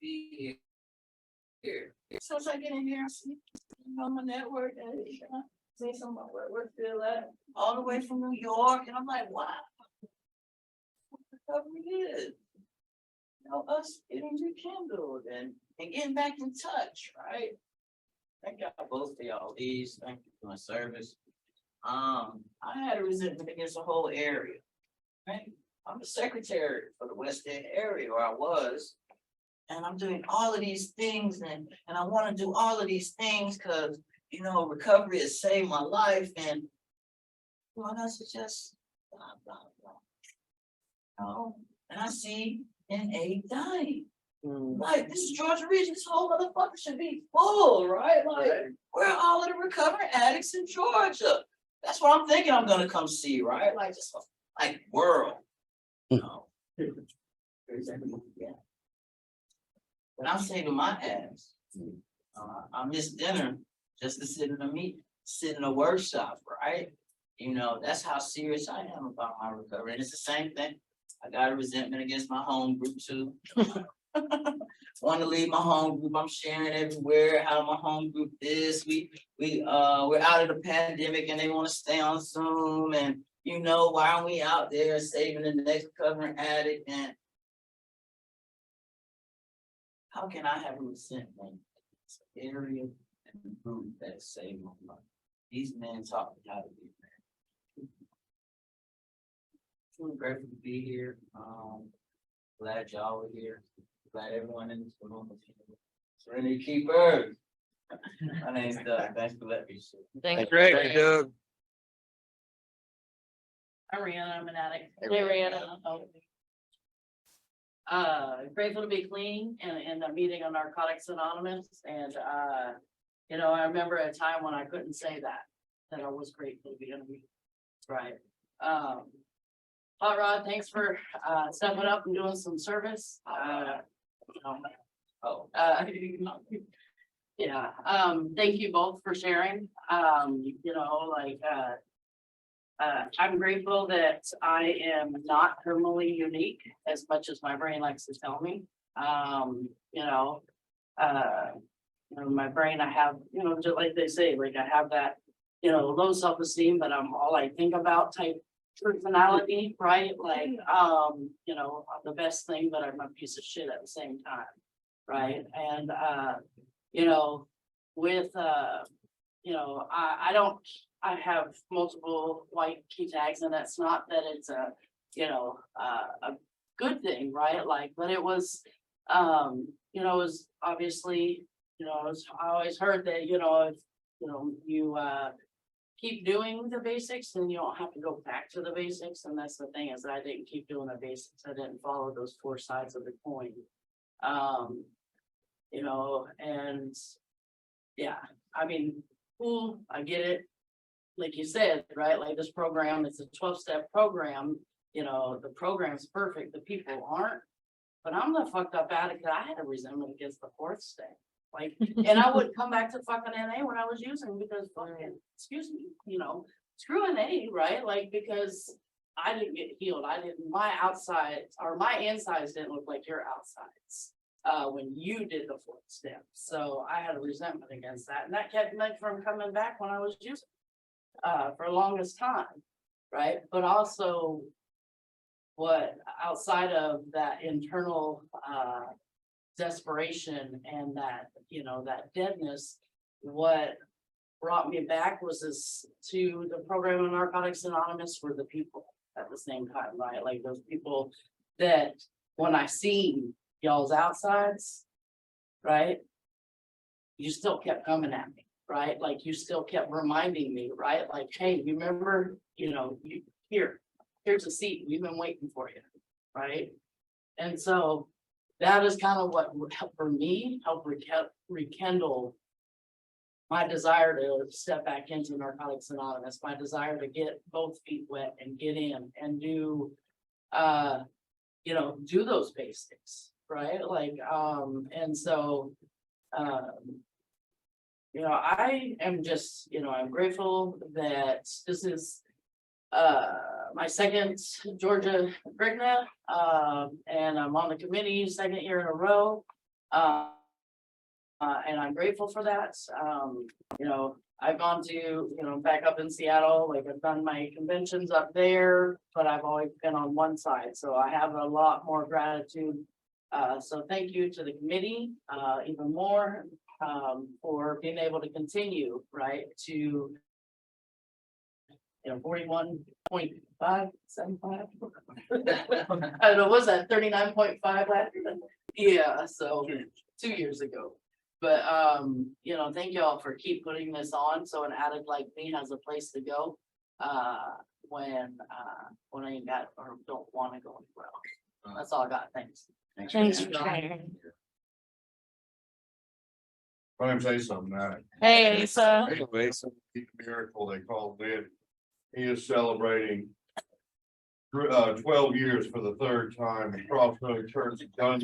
Be here. So as I get in here, I see on my network, see some of my work still at all the way from New York, and I'm like, wow, what recovery is. You know, us getting rekindled and getting back in touch, right? Thank y'all both for y'all these. Thank you for my service. I had a resentment against the whole area. Right? I'm the secretary for the West End area, or I was. And I'm doing all of these things and I want to do all of these things because, you know, recovery has saved my life and everyone else is just blah, blah, blah. You know? And I see NA dying. Like, this is Georgia region, this whole motherfucker should be full, right? Like, where are all of the recovery addicts in Georgia? That's what I'm thinking I'm going to come see, right? Like, just like world. You know? Yeah. And I say to my ass, I miss dinner just to sit in a sit in a workshop, right? You know, that's how serious I am about my recovery. And it's the same thing. I got a resentment against my home group too. Want to leave my home group. I'm sharing everywhere how my home group is. We're out of the pandemic and they want to stay on Zoom. And you know, why aren't we out there saving the next recovering addict? And how can I have a resentment? It's an area and a group that saved my life. These men taught me how to be married. Truly grateful to be here. Glad y'all were here. Glad everyone in this room was here. Serenity Keeper. My name's Doug. Thanks for letting me share. Thank Great, Doug. Hi, Rihanna, I'm an addict. Hey, Rihanna. Grateful to be clean and a meeting on Narcotics Anonymous and, you know, I remember a time when I couldn't say that I was grateful to be in a meeting. Right. Hot Rod, thanks for, stepping up and doing some service. Yeah, thank you both for sharing. You know, like, I'm grateful that I am not terminally unique as much as my brain likes to tell me. You know, my brain, I have, you know, just like they say, like I have that, you know, low self-esteem, but I'm all I think about type personality, right? Like, you know, I'm the best thing, but I'm a piece of shit at the same time, right? And, you know, with, you know, I have multiple white key tags, and that's not that it's a, you know, a good thing, right? Like, but it was, you know, it was obviously, you know, I always heard that, you know, if, you know, you, keep doing the basics, then you don't have to go back to the basics. And that's the thing is I didn't keep doing the basics. I didn't follow those four sides of the coin. You know, and yeah, I mean, cool, I get it. Like you said, right? Like this program, it's a 12-step program. You know, the program's perfect, the people aren't. But I'm the fucked up addict that I had a resentment against the fourth step. Like, and I would come back to fucking NA when I was using because fucking, excuse me, you know, screw NA, right? Like, because I didn't get healed. My outsides or my insides didn't look like your outsides when you did the fourth step. So I had a resentment against that. And that kept me from coming back when I was using for the longest time, right? But also what outside of that internal desperation and that, you know, that deadness, what brought me back was this to the program of Narcotics Anonymous were the people at the same time, right? Like those people that when I seen y'all's outsides, right, you still kept coming at me, right? Like you still kept reminding me, right? Like, hey, you remember, you know, here's a seat, we've been waiting for you, right? And so that is kind of what helped for me, help rekindle my desire to step back into Narcotics Anonymous, my desire to get both feet wet and get in and do, you know, do those basics, right? Like, and so, you know, I am just, you know, I'm grateful that this is my second Georgia GRCNA, and I'm on the committee second year in a row. And I'm grateful for that. You know, I've gone to, you know, back up in Seattle, like I've done my conventions up there, but I've always been on one side. So I have a lot more gratitude. So thank you to the committee, even more, for being able to continue, right, to, you know, 41.575. I don't know, was that 39.5 last year? Yeah, so 2 years ago. But you know, thank you all for keep putting this on so an addict like me has a place to go when I ain't got or don't want to go anywhere else. That's all I got. Thanks. Thanks for sharing. My name's Asa, Hey, Asa. Anyways, Miracle, they called in. He is celebrating 12 years for the third time, crossroad turns done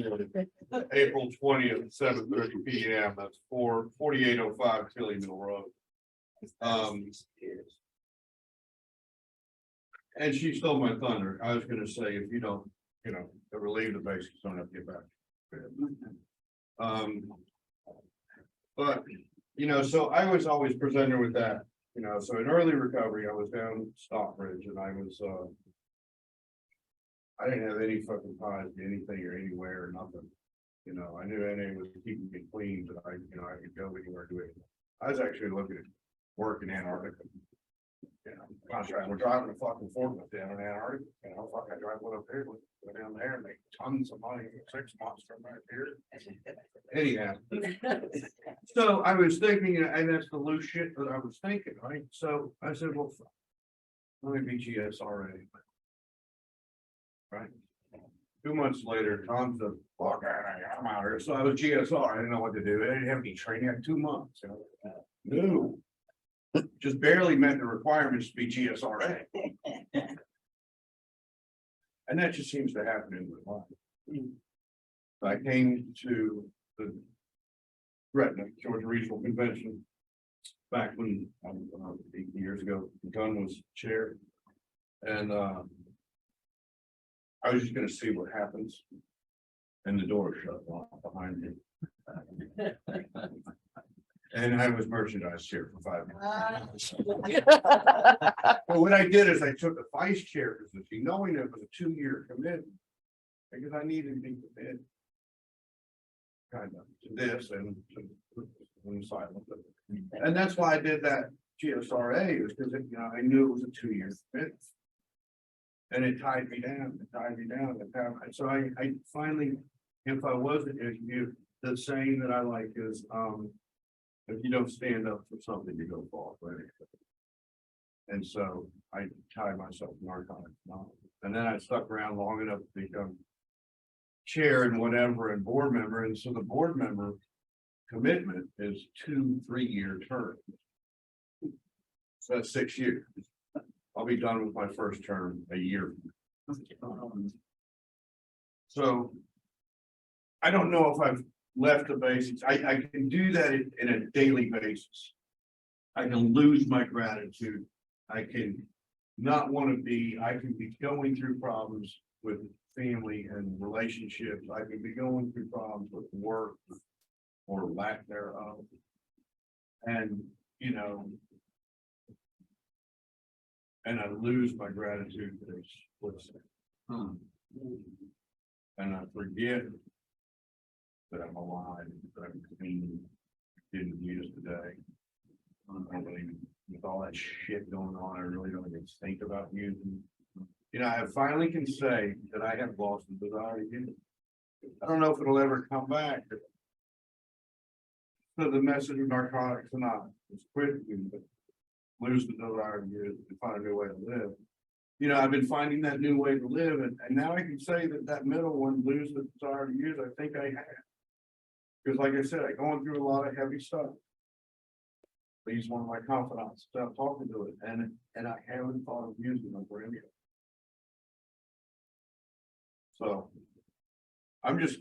April 20th, 7:30 PM. That's 4805 Philly Mill Road. And she stole my thunder. I was gonna say, if you don't, ever leave the basics, don't have to get back. But, so I was always presented with that, so in early recovery, I was down Stockbridge and I was, I didn't have any fucking ties to anything or anywhere or nothing. I knew NA was keeping me clean, but I could go anywhere, do it. I was actually looking at work in Antarctica. Contract, we're driving a fucking forklift down in Antarctica, fuck, I drive one up there, go down there and make tons of money in 6 months from right here. Anyhow, so I was thinking, and that's the loose shit that I was thinking, right? So I said, well, fuck, let me be GSRA. Right. 2 months later, Tom's the fuck, I'm out here. So I was GSR. I didn't know what to do. I didn't have any training. I had 2 months. No. Just barely met the requirements to be GSRA. And that just seems to happen in my life. I came to the Gretna, Georgia Regional Convention back when 8 years ago, Gunn was chair. And I was just gonna see what happens. And the door shut off behind me. And I was merchandise chair for 5 minutes. But what I did is I took the vice chair position, knowing it was a 2-year commitment. Because I needed to be committed. Kind of to this and to silent. And that's why I did that GSRA, is because I knew it was a 2-year commitment. And it tied me down, and so I finally, if I wasn't interviewed, the saying that I like is, if you don't stand up for something, you go fall, right? And so I tied myself to narcotics, and then I stuck around long enough to become chair and whatever and board member, and so the board member commitment is 2 3-year terms. So that's 6 years. I'll be done with my first term a year. So I don't know if I've left the basics. I can do that in a daily basis. I can lose my gratitude. I can not want to be, I can be going through problems with family and relationships. I can be going through problems with work or lack thereof. And, and I lose my gratitude for this split second. And I forget that I'm alive, that I'm clean, didn't use today. I really, with all that shit going on, I really don't even think about using. I finally can say that I have lost the desire to use it. I don't know if it'll ever come back. So the message of Narcotics Anonymous is quit, but lose the desire to use it and find a new way to live. I've been finding that new way to live, and now I can say that middle one, lose the desire to use, I think I have. Because like I said, I'm going through a lot of heavy stuff. He's one of my confidants, so I'm talking to it, and I haven't thought of using them for any of it. So I'm just,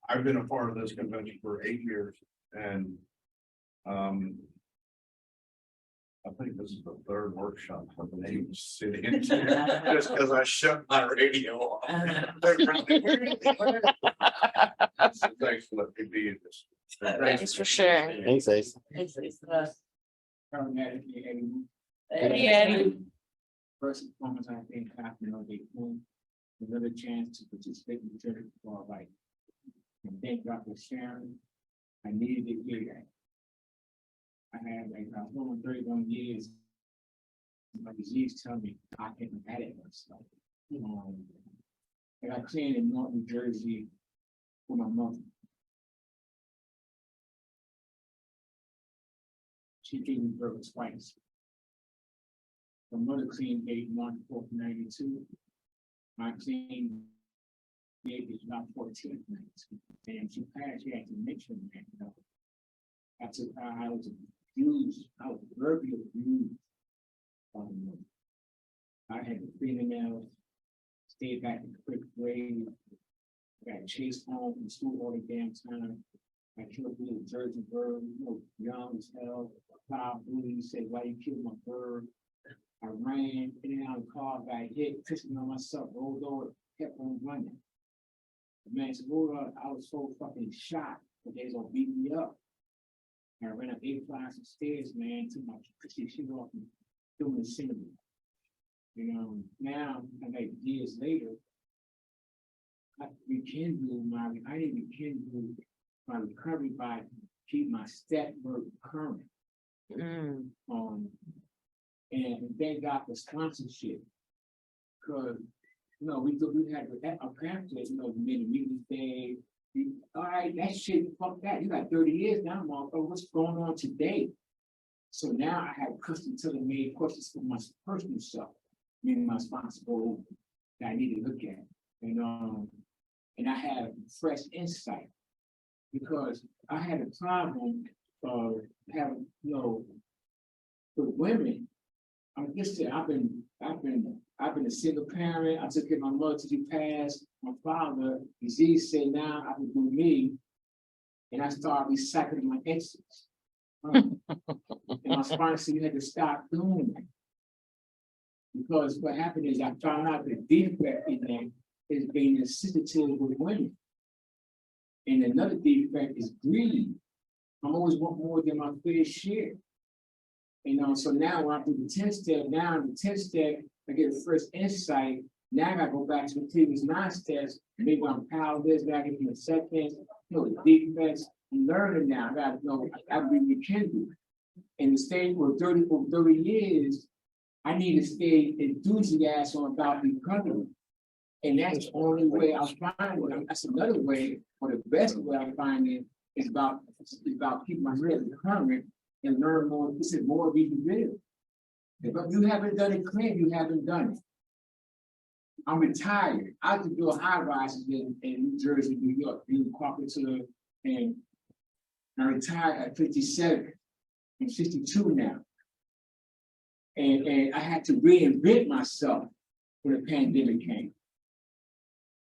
I've been a part of this convention for 8 years, and I think this is the 3rd workshop I've been able to sit in just because I shut my radio off. Thanks for letting me be in this. Thanks for sharing. Thanks, Ace. Hey, Eddie. First and foremost, I think I have to know another chance to participate in the church for our life. And thank God for sharing. I needed to hear that. I had over 31 years. My disease tell me I can't had it myself. I got clean in North New Jersey for my mother. She gave me birth twice. My mother clean date March 4th, 92. My clean date is not 14th, 92. And she passed, she had to mention that. I was abused, I was verbally abused. I had fingernails stayed back in the fifth grade. Got chased home from school all the damn time. I killed a little Jersey bird, you know, young as hell. Cloud bully said, "Why you killed my bird?" I ran, in and out of the car, got hit, pissed on myself, rolled over, kept on running. The man said, "Hold up," I was so fucking shocked, but they was gonna beat me up. And I ran up 8 flights of stairs, man, to my pussy shit off and doing the cinema. You know, now, like years later, I rekindle my recovery by keep my step work current. Mm. And thank God for sponsorship. Cause, you know, we had a pamphlet, you know, the meeting day. All right, that shit, fuck that. You got 30 years now, motherfucker. What's going on today? So now I have custom tailor-made questions for my personal self, meaning my responsible that I need to look at. And I have fresh insight because I had a problem of having, you know, with women. I'm just saying, I've been a single parent. I took care of my mother till she passed. My father, disease said now I can do me, and I started recycling my exes. And my sponsor said you had to stop doing that because what happened is I found out the defect in that is being insensitive with women, and another defect is greed. I always want more than my fair share. You know, so now when I do the 10 step, now in the 10 step, I get the first insight. Now I gotta go back to the previous 9 steps, maybe I'm powerless, back in the seconds, you know, the defects. I'm learning now. I gotta know I really can do. And the stage for 30 years, I need to stay enthusiastic about recovery. And that's the only way I'll find it. That's another way, or the best way I find it is about keeping my head current and learn more. This is more reading. If you haven't done it clean, you haven't done it. I'm retired. I could do a high rises in New Jersey, New York, being cooperative, and I retired at 57. I'm 62 now. And I had to reinvent myself when the pandemic came.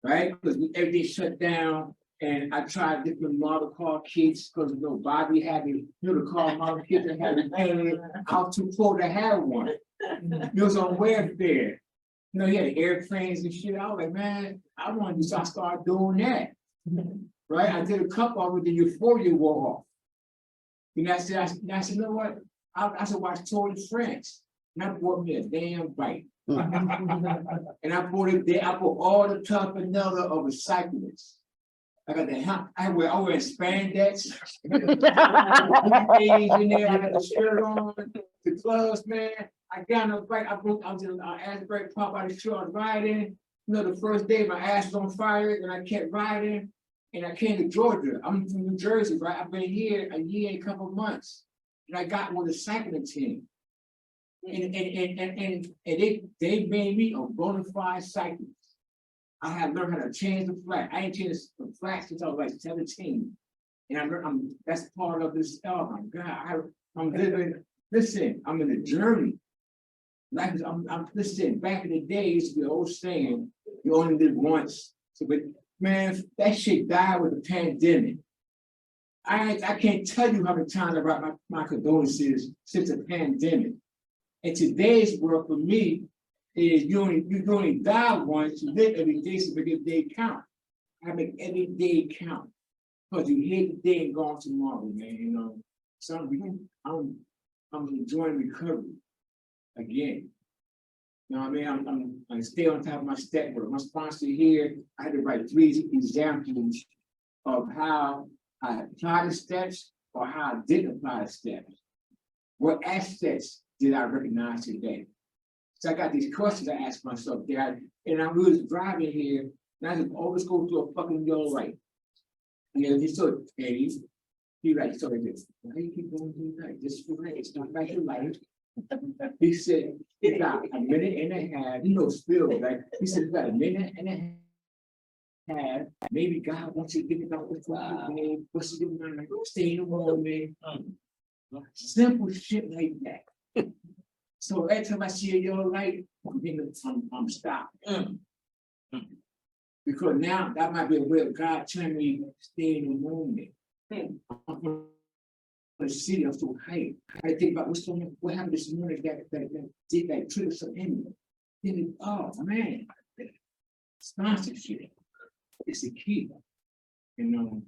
Right? Because everything shut down. And I tried different model car kits because, you know, Bobby had the, you know, the car model kit that had a pain. I was too poor to have one. It was on welfare. You know, he had airplanes and shit. I was like, man, I wanted to, so I started doing that. Right? I did a couple of it, the euphoria wore off. And I said, you know what? I said, watch Tour de France. And I bought me a damn bike. And I bought it there. I bought all the tough vanilla of a cyclist. I got the help. I wear spandex. In there, I got the shirt on, the gloves, man. I got on the bike. I was in ass brake pump out of the shirt. I was riding. You know, the first day my ass was on fire, and I kept riding. And I came to Georgia. I'm from New Jersey, right? I've been here a year and a couple of months, and I got with the cycling team. And they made me a bona fide cyclist. I have learned how to change the flat. I ain't changed the flat since I was like 17. And that's part of this. Oh my God, I'm living. Listen, I'm in a journey. Life is, I'm listening. Back in the days, the old saying, "You only live once." So, but man, that shit died with the pandemic. I can't tell you how many times I write my condolences since the pandemic. And today's world for me is you only die once, you live every day, so make every day count. I make every day count. Because you hate the day and gone tomorrow, man, you know. So I'm enjoying recovery again. You know what I mean? I stay on top of my step work. My sponsor here, I had to write 3 examples of how I applied the steps or how I didn't apply the steps. What assets did I recognize today? So I got these questions I asked myself there, and I was driving here, and I just always go through a fucking yellow light. And then he saw it, and he like, so this, why you keep going through that? This is right, it's not like your life. He said, it got a minute and a half, you know, still, right? He said, it's got a minute and a half. Maybe God wants you to think about what's happening, what's your mind, stay in the moment. Simple shit like that. So every time I see a yellow light, I'm stopped. Because now that might be a way of God telling me to stay in the moment. I'm from the city, I'm so hyped. I think about what's going on, what happened this morning that did that trigger some in me. Then, oh man, sponsorship is the key. You know,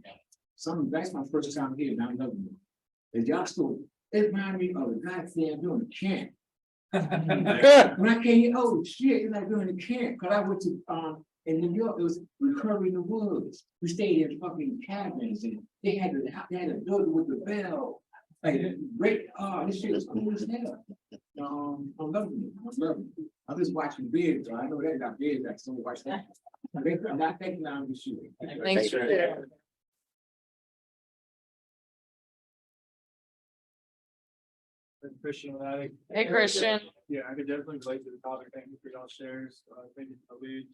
that's my first time here, and I love you. And y'all still, it reminded me of the goddamn doing the camp. When I came here, oh shit, it's like doing the camp, cause I went to in New York, it was Recovery in the Woods. We stayed in fucking cabins and they had a building with the bell. Like great, this shit was cool as hell. I'm loving it. I'm just watching Beard, so I know they got Beard back, so watch that. I'm not thinking I'm the shooting. Thanks for that. Christian Attic. Hey, Christian. Yeah, I could definitely relate to the topic. Thank you for y'all shares. Thank you for the lead.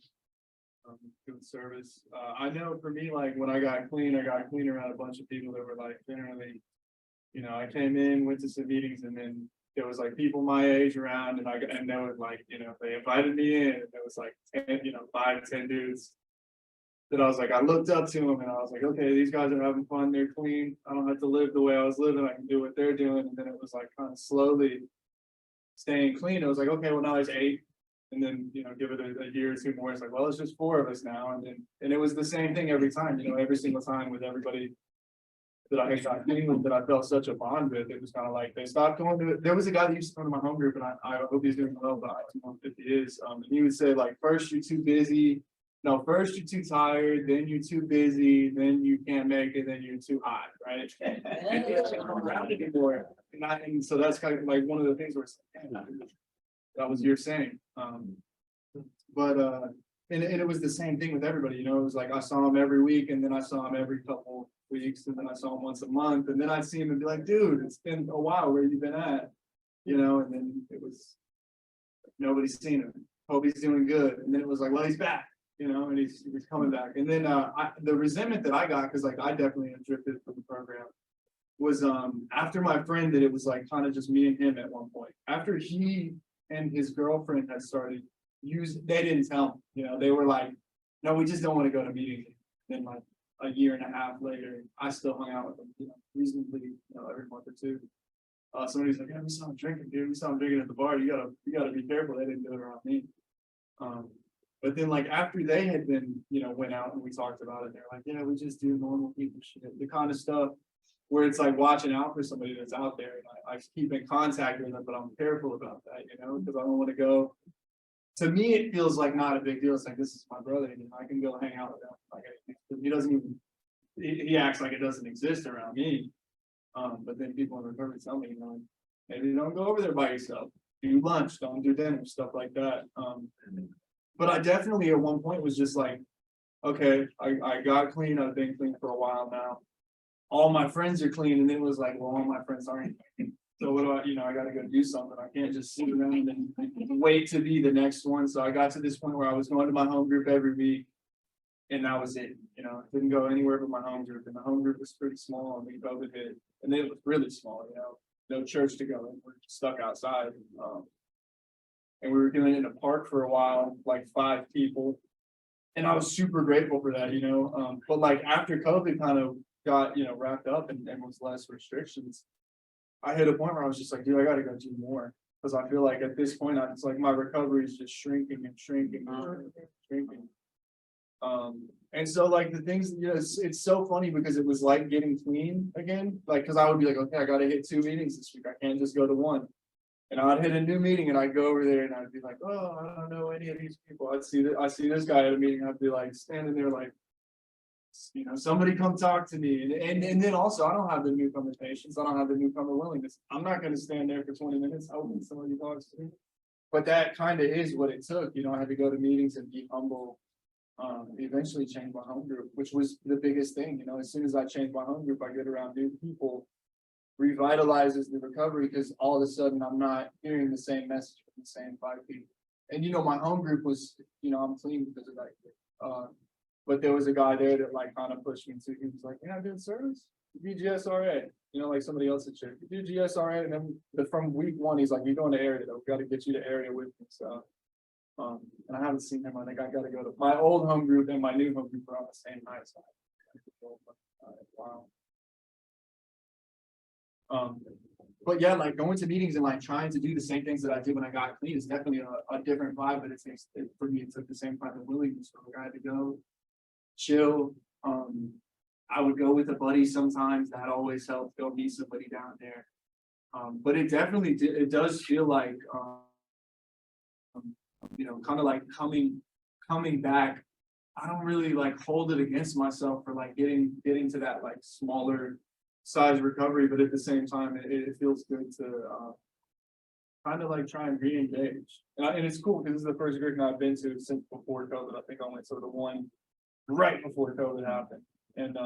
Good service. I know for me, like when I got clean around a bunch of people that were like generally, I came in, went to some meetings, and then there was like people my age around, and there was like, they invited me in, and there was like 10, 5 to 10 dudes that I was like, I looked up to them, and I was like, okay, these guys are having fun, they're clean, I don't have to live the way I was living, I can do what they're doing. And then it was like kind of slowly staying clean. It was like, okay, well now there's 8. And then, give it a year or 2 more. It's like, well, it's just 4 of us now. And it was the same thing every time, every single time with everybody that I got clean with, that I felt such a bond with. It was kind of like they stopped going to it. There was a guy that used to come to my home group, and I hope he's doing well, but I don't know if he is. And he would say, like, first you're too busy. No, first you're too tired, then you're too busy, then you can't make it, then you're too hot, right? And he doesn't come around anymore. And so that's kind of like one of the things where it's like, that was your saying. And it was the same thing with everybody, it was like I saw him every week, and then I saw him every couple weeks, and then I saw him once a month, and then I'd see him and be like, dude, it's been a while, where you been at? And then it was nobody's seen him. Hope he's doing good. And then it was like, well, he's back, and he's coming back. And then the resentment that I got, because like I definitely had drifted from the program, was after my friend, that it was like kind of just me and him at one point. After he and his girlfriend had started they didn't tell him, they were like, no, we just don't want to go to meetings. Then like a year and a half later, I still hung out with them, reasonably, every month or 2. Somebody's like, yeah, we saw him drinking, dude. We saw him drinking at the bar. You gotta be careful. They didn't do it around me. But then like after they had been, went out and we talked about it, they're like, yeah, we just do normal people shit, the kind of stuff where it's like watching out for somebody that's out there. And I keep in contact with them, but I'm careful about that, because I don't want to go. To me, it feels like not a big deal. It's like, this is my brother, I can go hang out with him. Like, he doesn't even, he acts like it doesn't exist around me. But then people in recovery tell me, maybe don't go over there by yourself. Do lunch, don't do dinner, stuff like that. But I definitely at one point was just like, okay, I got clean. I've been clean for a while now. All my friends are clean. And then it was like, well, all my friends aren't. So what do I got to go do something. I can't just sit around and wait to be the next one. So I got to this point where I was going to my home group every week. And that was it. I couldn't go anywhere but my home group. And the home group was pretty small. And we COVID hit. And it was really small, no church to go. We're stuck outside. And we were doing it in a park for a while, like 5 people. And I was super grateful for that, but like after COVID kind of got, wrapped up and was less restrictions, I hit a point where I was just like, dude, I got to go do more. Because I feel like at this point, it's like my recovery is just shrinking and shrinking and shrinking. And so like the things, it's so funny because it was like getting clean again. Like, because I would be like, okay, I got to hit 2 meetings this week. I can't just go to 1. And I'd hit a new meeting and I'd go over there and I'd be like, oh, I don't know any of these people. I see this guy at a meeting. I'd be like standing there like, somebody come talk to me. And then also I don't have the newcomer patience. I don't have the newcomer willingness. I'm not going to stand there for 20 minutes hoping somebody talks to me. But that kind of is what it took. I had to go to meetings and be humble. Eventually change my home group, which was the biggest thing. As soon as I change my home group, I get around new people, revitalizes the recovery, because all of a sudden I'm not hearing the same message from the same 5 people. And my home group was, I'm clean because of that. But there was a guy there that like kind of pushed me to. He was like, yeah, dude, service, be GSRA. Like somebody else at church, do GSRA. And then from week 1, he's like, you're going to area though. We got to get you to area with me. So And I haven't seen him. I think I gotta go to my old home group and my new home group are on the same night. So wow. But yeah, like going to meetings and like trying to do the same things that I did when I got clean is definitely a different vibe, but for me, it took the same kind of willingness. So I had to go chill. I would go with a buddy sometimes. That always helped, go meet somebody down there. But it definitely it does feel like, kind of like coming back. I don't really like hold it against myself for like getting to that like smaller size recovery, but at the same time, it feels good to kind of like try and re-engage. And it's cool because this is the first group I've been to since before COVID. I think I went to the one right before COVID happened. And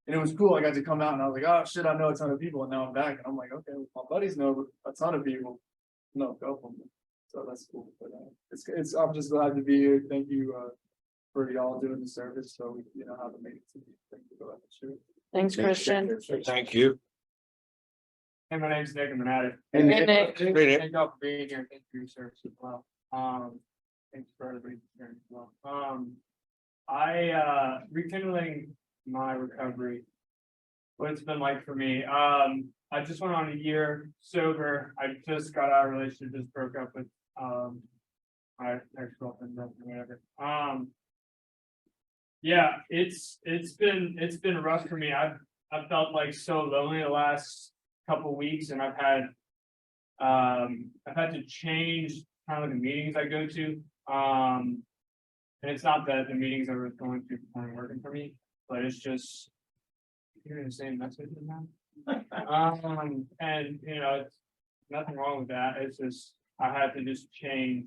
it was cool. I got to come out and I was like, oh shit, I know a ton of people. And now I'm back and I'm like, okay, my buddies know a ton of people. No, a couple of them. So that's cool. But it's I'm just glad to be here. Thank you for y'all doing the service. So we how to make it to me. Thank you for that. Sure. Thanks, Christian. Thank you. Hey, my name's Nick, I'm an addict. And Hey, Nick. Thank Nick. thank y'all for being here, thank you for your service as well. Thanks for everybody here as well. Rekindling my recovery, what it's been like for me. I just went on a year sober. I just got out of a relationship, just broke up with my ex-girlfriend, whatever. Yeah, it's been rough for me. I've felt like so lonely the last couple weeks, and I've had to change kind of the meetings I go to. And it's not that the meetings I was going to weren't working for me, but it's just hearing the same message now. And it's nothing wrong with that. It's just I had to just change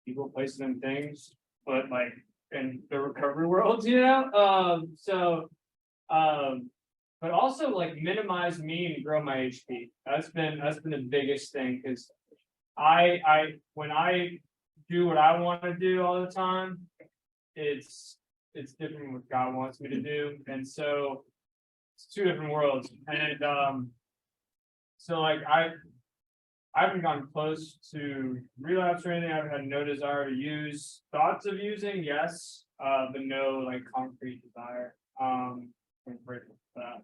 people, places, and things, but like in the recovery world, but also like minimize me and grow my HP. That's been the biggest thing, because when I do what I want to do all the time, it's different from what God wants me to do, and so it's two different worlds. And so like I haven't gotten close to relapse or anything. I haven't had no desire to use. Thoughts of using, yes, but no like concrete desire. I'm grateful for that.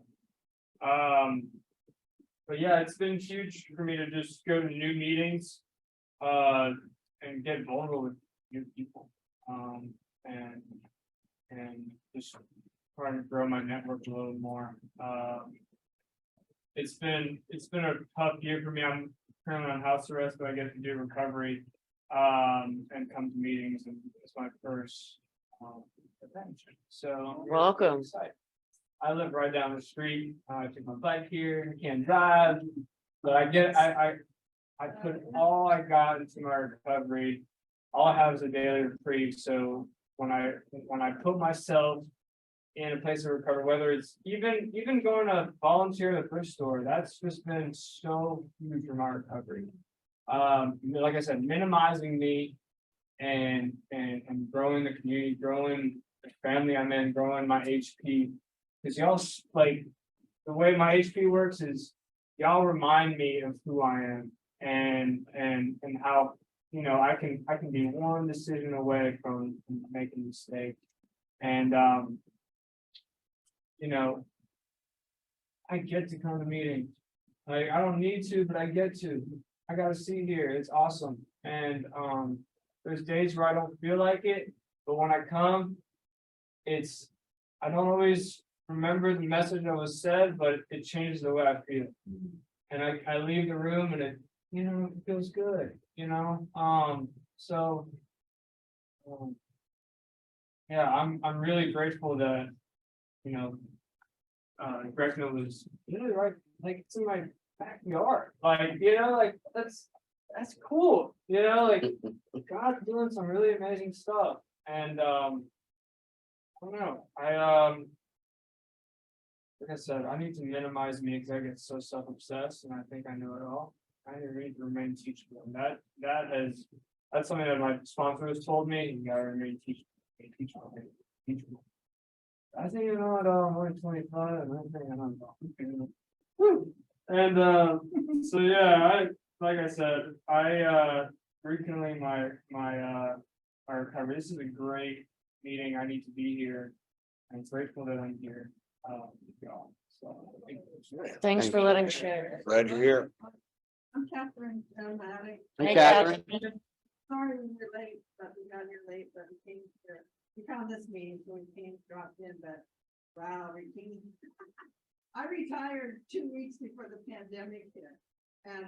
But yeah, it's been huge for me to just go to new meetings, and get vulnerable with new people, and just trying to grow my network a little more. It's been a tough year for me. I'm currently on house arrest, but I get to do recovery, and come to meetings, and it's my first adventure. So I'm really Welcome. excited. I live right down the street. I take my bike here. I can't drive, but I put all I got into my recovery. All I have is a daily reprieve. So when I put myself in a place of recovery, whether it's even going to volunteer at the thrift store, that's just been so huge for my recovery. Like I said, minimizing me and growing the community, growing the family I'm in, growing my HP. Because y'all, like, the way my HP works is y'all remind me of who I am and how I can be one decision away from making a mistake. And I get to come to meetings. Like, I don't need to, but I get to. I got a seat here. It's awesome. And there's days where I don't feel like it, but when I come, I don't always remember the message that was said, but it changes the way I feel. And I leave the room and it feels good, yeah, I'm really grateful that, GRCNA was really right, like it's in my backyard, like that's cool, like God's doing some really amazing stuff. And I don't know, like I said, I need to minimize me because I get so self-obsessed and I think I know it all. I need to remain teachable, and that's something that my sponsor has told me. You gotta remain teachable. I think I know it all. I'm only 25, and I think I know it all. Woo! And so yeah, like I said, I rekindling my recovery. This is a great meeting. I need to be here. I'm grateful that I'm here. So, thank you. Thanks for letting share. Glad you're here. I'm Catherine, Matic. Hey, Catherine. Sorry we were late, but we got here late, but we came here. We found this meeting, so we came, dropped in, but wow, Rekindling. I retired 2 weeks before the pandemic hit. And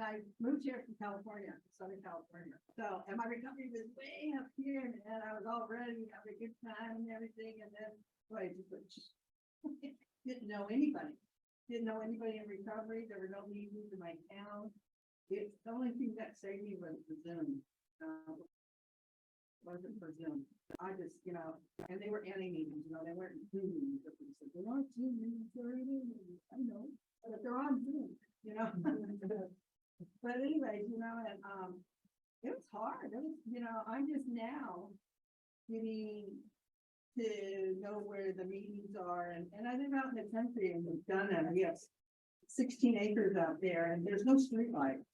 I moved here from California, Southern California. So, and my recovery was way up here and I was all ready, having a good time and everything. And then, boy, didn't know anybody. Didn't know anybody in recovery. There were no meetings in my town. The only thing that saved me was the Zoom. Wasn't for Zoom. I just, and they were meetings, they weren't Zoom meetings. They aren't Zoom meetings, I know, but they're on Zoom, But anyway, and it was hard. It was, I'm just now getting to know where the meetings are, and I live out in the country and we've done it. We have 16 acres out there, and there's no street lights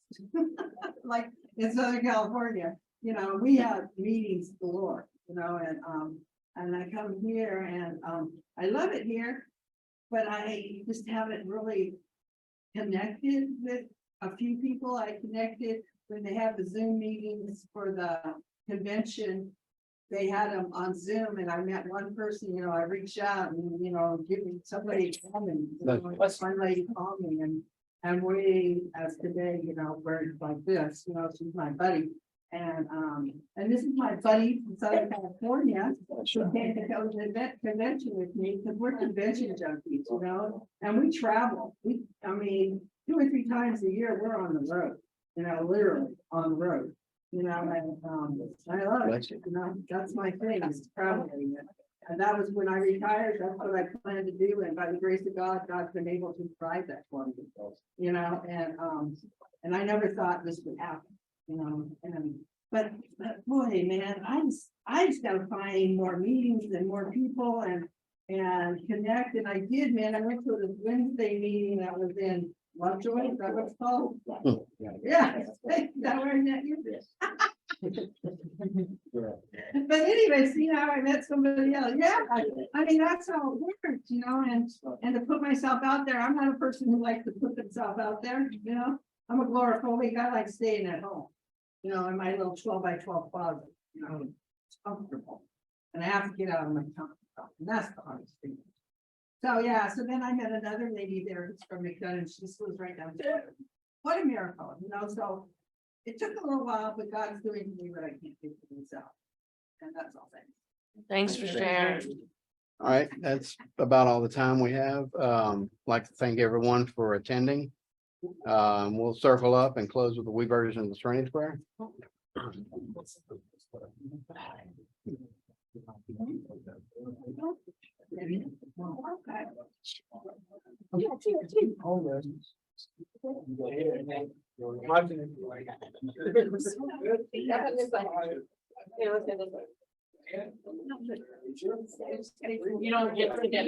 like in Southern California. We have meetings galore, and I come here and I love it here, but I just haven't really connected with a few people. I connected when they have the Zoom meetings for the convention. They had them on Zoom, and I met one person, I reached out and, give me somebody coming. What's my lady called me, and I'm waiting as today, where it's like this, she's my buddy. And this is my buddy from Southern California, who came to go to the convention with me, because we're convention junkies, and we travel. 2 or 3 times a year, we're on the road, literally on the road, and I love it, that's my thing, is traveling. And that was when I retired. That's what I planned to do, and by the grace of God, God's been able to provide that for me, and I never thought this would happen. But boy, man, I just gotta find more meetings and more people and connect. And I did, man. I went to the Wednesday meeting that was in Lovejoy. Is that what it's called? Yeah. That where I met you. But anyway, see how I met somebody else. Yeah, that's how it works, and to put myself out there. I'm not a person who likes to put themselves out there, I'm a agoraphobic. I like staying at home, in my little 12 by 12 closet, it's comfortable. And I have to get out of my comfort zone, and that's the hardest thing. So yeah, so then I met another lady there who's from McDonough, and she just lives right down there. What a miracle, so it took a little while, but God's doing to me what I can't do for myself. And that's all. Thanks for sharing. All right, that's about all the time we have. Like to thank everyone for attending. We'll circle up and close with the we version of the Serenity Prayer. You don't get to get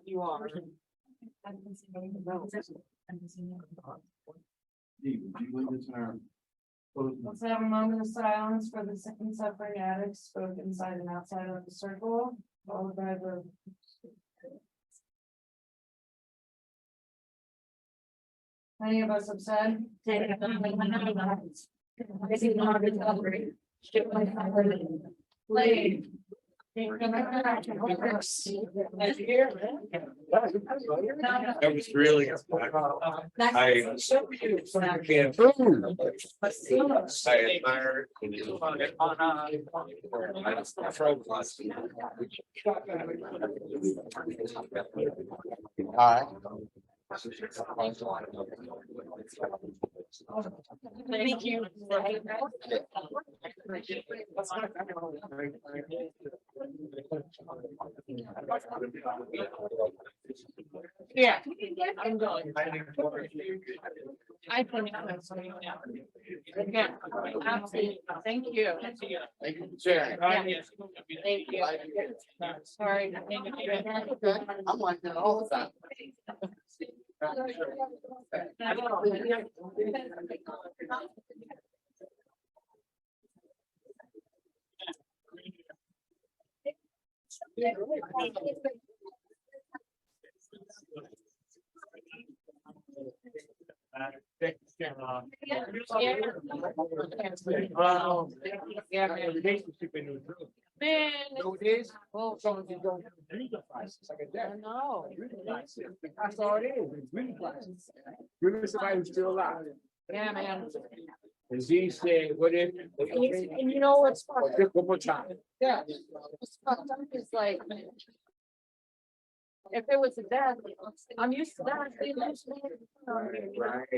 You are. Let's have a moment of silence for the sick and suffering addicts, both inside and outside of the circle, followed by the. Any of us have said. Laid. That was really. I admire. All right. Thank you. Yeah. I'm going. I think. Yeah, absolutely. Thank you. Thank you, Chair. Thank you. Sorry. I'm like that all the time. Yeah, man. Man. No, it is. Well, Some you don't read the prices, like a I debt. know. That's all it is, it's reading prices. Remember somebody who's still alive. Yeah, man. And Z said, what if? And you know what's fucked Just one more time. Yeah. What's fucked up is like. If it was a death, I'm used to that. Right, right.